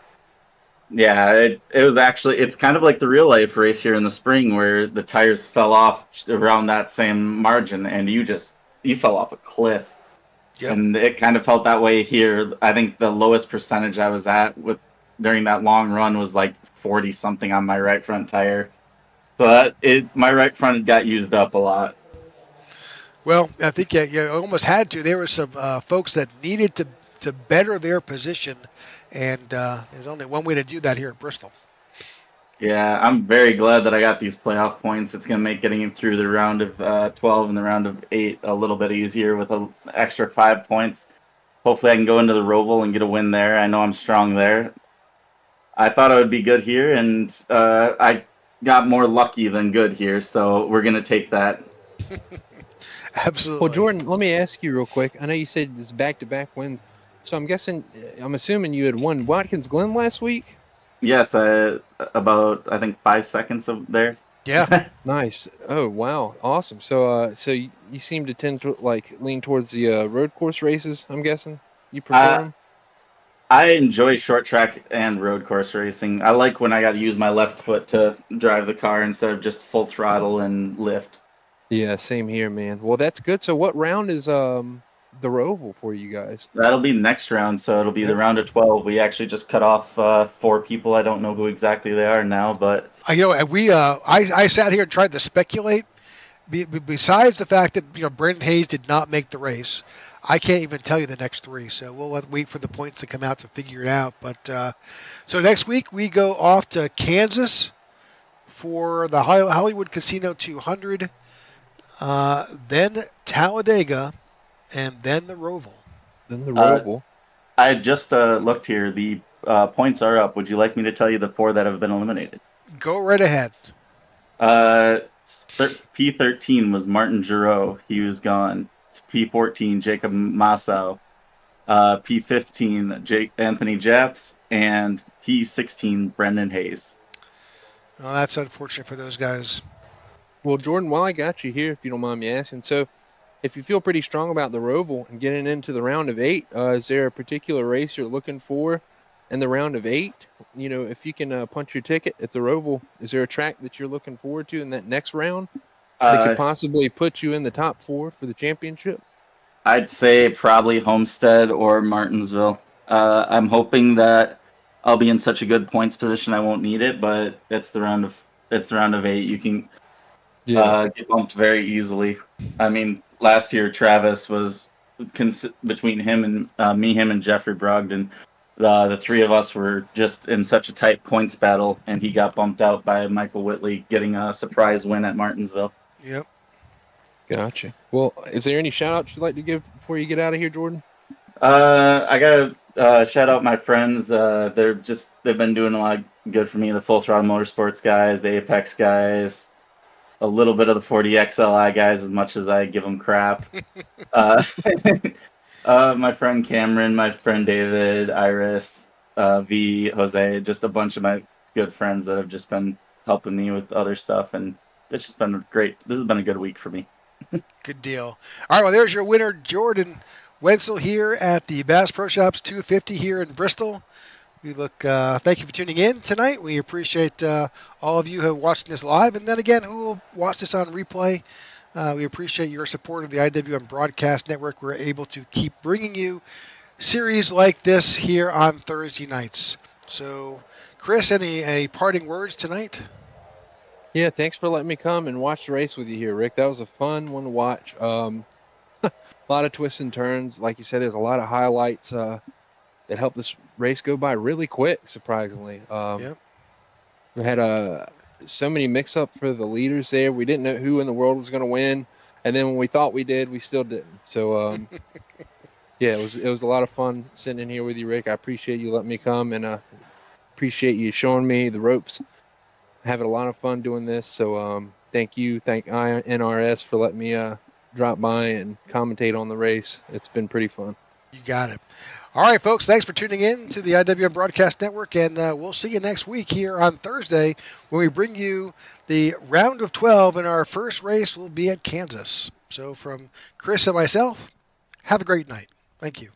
Yeah, it was actually, it's kind of like the real life race here in the spring where the tires fell off around that same margin, and you fell off a cliff. Yep. And it kind of felt that way here. I think the lowest percentage I was at during that long run was like 40 something on my right front tire. But my right front got used up a lot. Well, I think you almost had to. There were some folks that needed to better their position, and there's only one way to do that here at Bristol. Yeah, I'm very glad that I got these playoff points. It's going to make getting through the round of 12 and the round of 8 a little bit easier with an extra 5 points. Hopefully I can go into the Roval and get a win there. I know I'm strong there. I thought I would be good here, and I got more lucky than good here, so we're going to take that. Absolutely. Well, Jordan, let me ask you real quick. I know you said this back-to-back wins, so I'm assuming you had won Watkins Glen last week? Yes, about, I think, 5 seconds there. Yeah. Nice. Oh, wow. Awesome. So you seem to tend to lean towards the road course races, I'm guessing? You prefer them? I enjoy short track and road course racing. I like when I got to use my left foot to drive the car instead of just full throttle and lift. Yeah, same here, man. Well, that's good. So what round is the Roval for you guys? That'll be next round, so it'll be the round of 12. We actually just cut off 4 people. I don't know who exactly they are now, but I sat here and tried to speculate besides the fact that Brandon Hayes did not make the race, I can't even tell you the next three. So we'll wait for the points to come out to figure it out. But so next week we go off to Kansas for the Hollywood Casino 200, then Talladega, and then the Roval. Then the Roval. I just looked here. The points are up. Would you like me to tell you the 4 that have been eliminated? Go right ahead. P13 was Martin Giroux. He was gone. P14, Jacob Massau. P15, Anthony Japs. And P16, Brendan Hayes. Well, that's unfortunate for those guys. Well, Jordan, while I got you here, if you don't mind me asking, so if you feel pretty strong about the Roval and getting into the round of 8, is there a particular race you're looking for in the round of 8? If you can punch your ticket at the Roval, is there a track that you're looking forward to in that next round that could possibly put you in the top 4 for the championship? I'd say probably Homestead or Martinsville. I'm hoping that I'll be in such a good points position I won't need it, but it's the round of 8. You can get bumped very easily. I mean, last year Travis was between him and Jeffrey Brogdon. The three of us were just in such a tight points battle, and he got bumped out by Michael Whitley getting a surprise win at Martinsville. Yep. Gotcha. Well, is there any shout-outs you'd like to give before you get out of here, Jordan? I gotta shout out my friends. They've been doing a lot of good for me. The Full Throttle Motorsports guys, the Apex guys, a little bit of the 40XLI guys, as much as I give them crap. My friend Cameron, my friend David, Iris, V, Jose, just a bunch of my good friends that have just been helping me with other stuff, and it's just been great. This has been a good week for me. Good deal. All right, well, there's your winner, Jordan Wenzel, here at the Bass Pro Shops 250 here in Bristol. Thank you for tuning in tonight. We appreciate all of you who have watched this live, and then again, who will watch this on replay. We appreciate your support of the IWM Broadcast Network. We're able to keep bringing you series like this here on Thursday nights. So, Chris, any parting words tonight? Yeah, thanks for letting me come and watch the race with you here, Rick. That was a fun one to watch. A lot of twists and turns. Like you said, there's a lot of highlights that helped this race go by really quick, surprisingly. Yep. We had so many mix-up for the leaders there. We didn't know who in the world was going to win. And then when we thought we did, we still didn't. So, yeah, it was a lot of fun sitting in here with you, Rick. I appreciate you letting me come, and appreciate you showing me the ropes. Having a lot of fun doing this, so thank you. Thank iNRS for letting me drop by and commentate on the race. It's been pretty fun. You got it. All right, folks, thanks for tuning in to the IWM Broadcast Network, and we'll see you next week here on Thursday when we bring you the round of 12, and our first race will be at Kansas. So from Chris and myself, have a great night. Thank you.